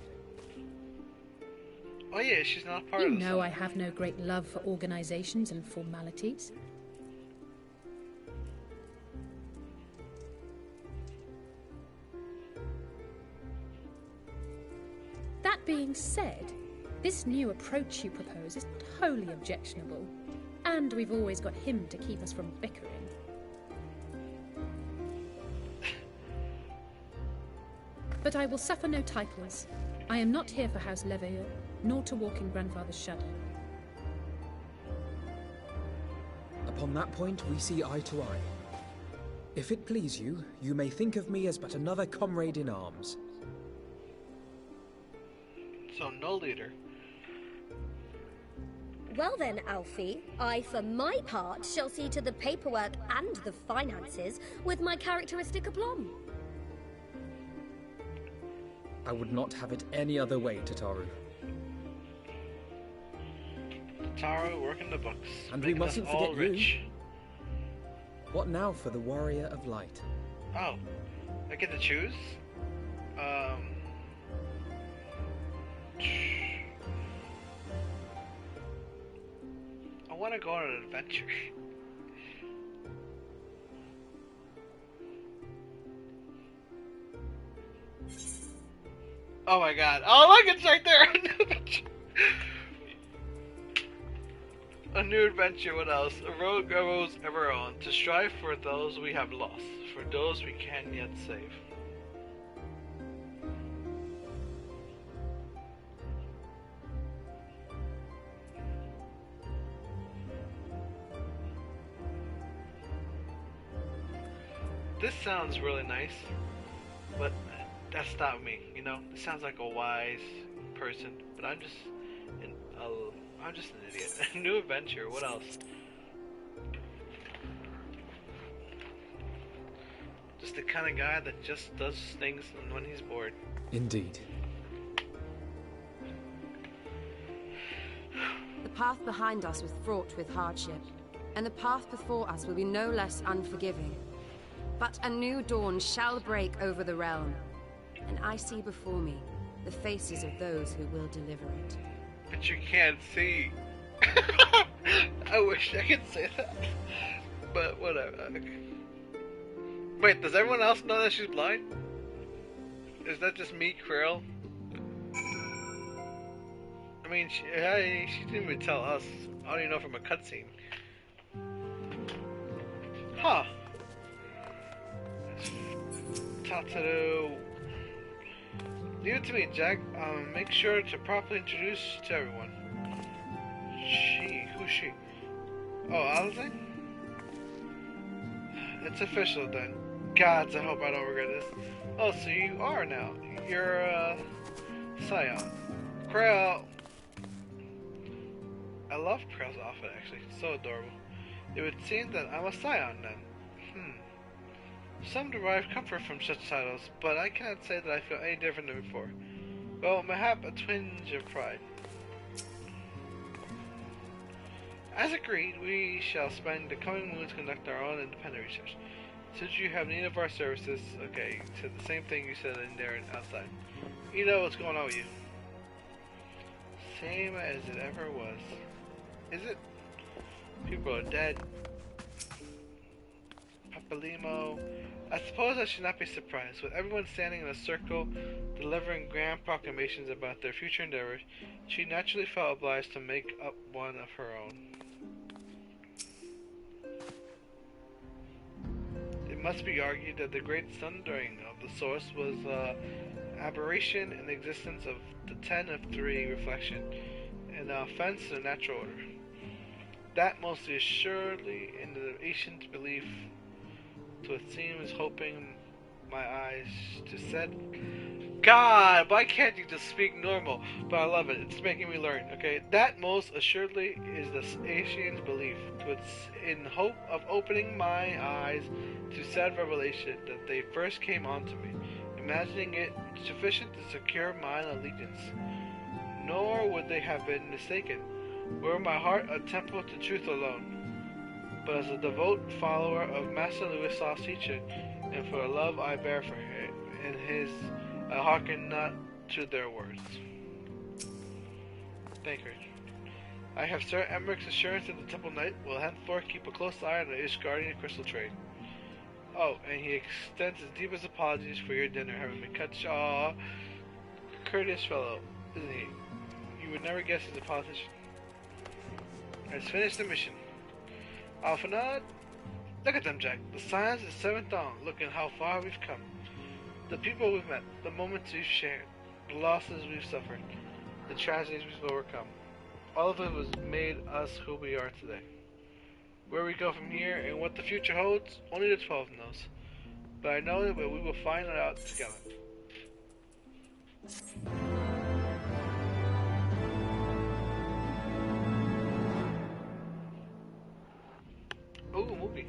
Oh yeah, she's not part You of the know I have no great love for organizations and formalities. That being said, this new approach you propose is not wholly objectionable, and we've always got him to keep us from bickering. But I will suffer no titles. I am not here for House Leveilleur, nor to walk in Grandfather's shadow. Upon that point, we see eye to eye. If it please you, you may think of me as but another comrade in arms. So no leader. Well then, Alfie, I, for my part, shall see to the paperwork and the finances with my characteristic aplomb. I would not have it any other way, Tataru. Tataru working the books. And we mustn't forget rich. you. What now for the Warrior of Light? Oh, I get to choose? I want to go on an adventure. Oh my god. Oh look, it's right there! A new adventure, what else? A road goes ever on, to strive for those we have lost, for those we can yet save. This sounds really nice, but that's not me, you know? It sounds like a wise person, but I'm just an idiot. A new adventure, what else? Just the kind of guy that just does things when he's bored. Indeed. The path behind us was fraught with hardship, and the path before us will be no less unforgiving. But a new dawn shall break over the realm, and I see before me the faces of those who will deliver it. But you can't see. I wish I could say that, but whatever. Wait, does everyone else know that she's blind? Is that just me, Krill? I mean, she didn't even tell us. I don't even know from a cutscene. Huh. Tataru. Leave it to me, Jack. Make sure to properly introduce to everyone. Who's she? Oh, Alize? It's official then. Gods, I hope I don't regret this. Oh, so you are now. You're, Scion. Krill. I love Krill's outfit, actually. It's so adorable. It would seem that I'm a Scion then. Some derive comfort from such titles, but I cannot say that I feel any different than before. Well, mayhap a twinge of pride. As agreed, we shall spend the coming moons to conduct our own independent research. Since you have need of our services, okay, you said the same thing you said in there and outside. You know what's going on with you. Same as it ever was. Is it? People are dead. Papalimo. I suppose I should not be surprised. With everyone standing in a circle, delivering grand proclamations about their future endeavors, she naturally felt obliged to make up one of her own. It must be argued that the great sundering of the source was an aberration in the existence of the 10 of 3 reflection, and an offense to the natural order. That most assuredly in the ancient belief, to it seems, hoping my eyes to set. God, why can't you just speak normal? But I love it. It's making me learn. Okay, that most assuredly is the Asian's belief. To its in hope of opening my eyes to said revelation that they first came onto me, imagining it sufficient to secure mine allegiance. Nor would they have been mistaken, were my heart a temple to truth alone. But as a devout follower of Master Louis teaching, and for the love I bear for him and his, I hearken not to their words. Thank you. I have Sir Emmerich's assurance that the Temple Knight will henceforth keep a close eye on the Ishgardian crystal trade. Oh, and he extends his deepest apologies for your dinner having been cut short. Courteous fellow, isn't he? You would never guess he's a politician. Has finished the mission. Alphanad, look at them, Jack. The signs of the 7th dawn. Look at how far we've come. The people we've met, the moments we've shared, the losses we've suffered, the tragedies we've overcome. All of it was made us who we are today. Where we go from here and what the future holds, only the 12 knows. But I know that we will find it out together. Ooh, movie.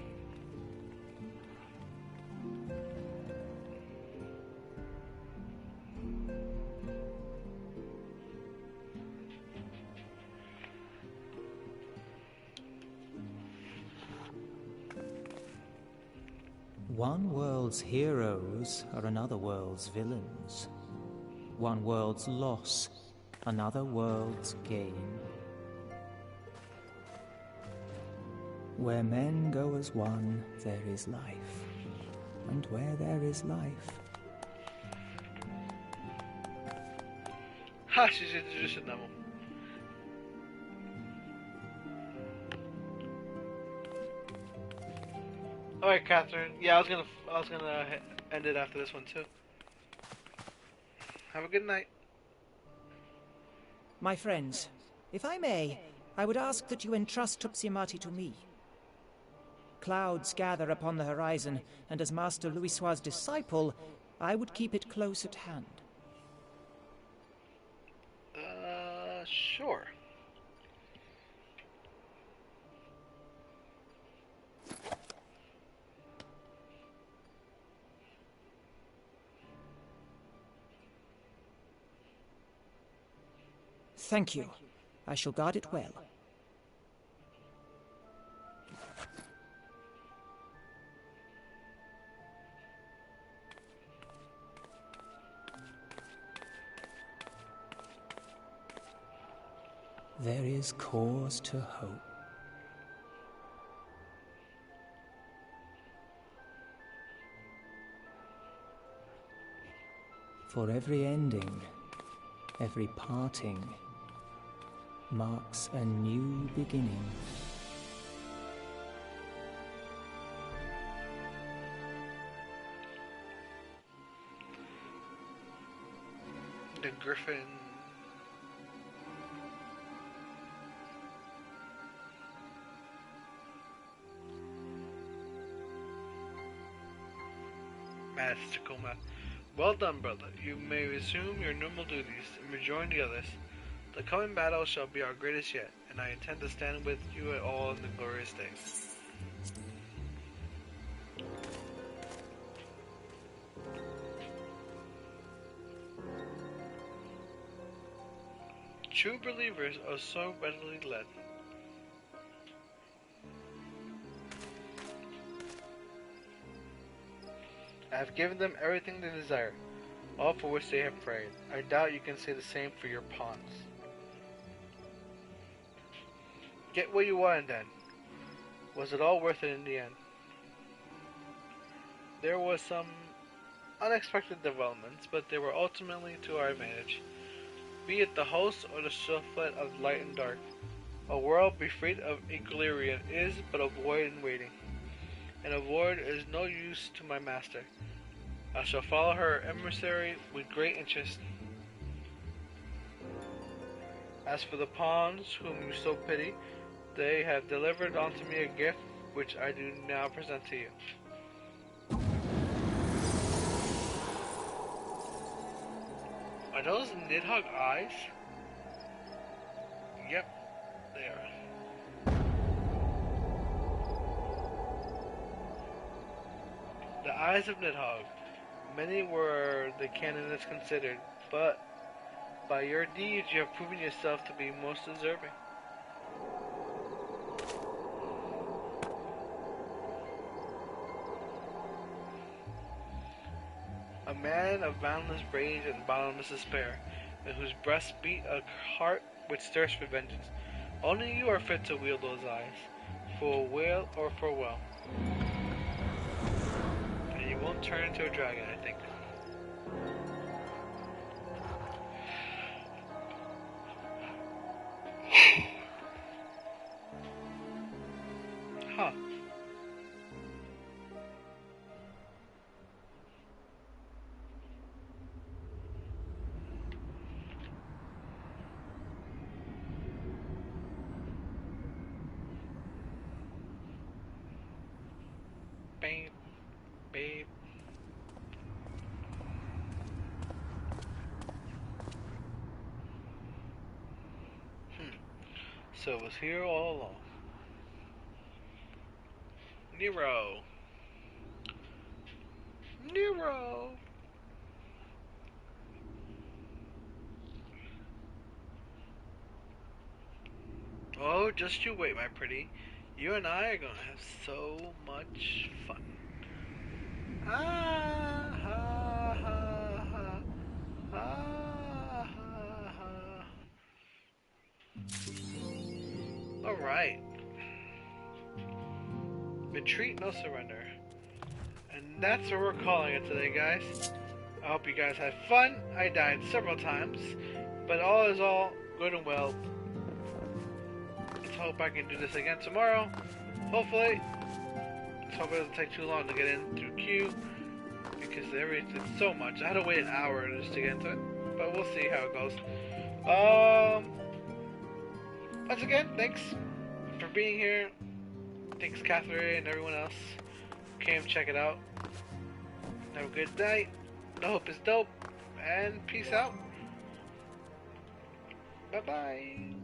One world's heroes are another world's villains. One world's loss, another world's gain. Where men go as one, there is life. And where there is life... Ha, she's introducing them. Alright, Catherine. Yeah, I was gonna end it after this one too. Have a good night. My friends, if I may, I would ask that you entrust Tupsimati to me. Clouds gather upon the horizon, and as Master Louisoix's disciple, I would keep it close at hand. Sure. Thank you. I shall guard it well. There is cause to hope. For every ending, every parting, marks a new beginning. The Griffin. Master Coma. Well done, brother. You may resume your normal duties and rejoin the others. The coming battle shall be our greatest yet, and I intend to stand with you at all in the glorious day. True believers are so readily led. I have given them everything they desire, all for which they have prayed. I doubt you can say the same for your pawns. Get what you wanted then. Was it all worth it in the end? There was some unexpected developments, but they were ultimately to our advantage. Be it the host or the shufflet of light and dark, a world befried of equilibrium is but a void in waiting, and a void is no use to my master. I shall follow her emissary with great interest. As for the pawns whom you so pity, they have delivered unto me a gift which I do now present to you. Are those Nidhogg eyes? Yep, they are. The eyes of Nidhogg. Many were the candidates considered, but by your deeds you have proven yourself to be most deserving. A man of boundless rage and bottomless despair, in whose breast beat a heart which thirsts for vengeance. Only you are fit to wield those eyes, for weal or for well. And you won't turn into a dragon, I think. Huh. babe. So it was here all along. Nero. Nero. Oh, just you wait, my pretty. You and I are gonna have so much fun. Ah, ha, ha, ha. Ah, ha, ha. Alright. Retreat, no surrender. And that's what we're calling it today, guys. I hope you guys had fun. I died several times, but all is all good and well. Let's hope I can do this again tomorrow. Hopefully. Let's hope it doesn't take too long to get in through queue, because it's so much. I had to wait an hour just to get into it, but we'll see how it goes. Once again, thanks for being here. Thanks, Catherine and everyone else who came check it out. Have a good night. The hope is dope, and peace out. Bye bye.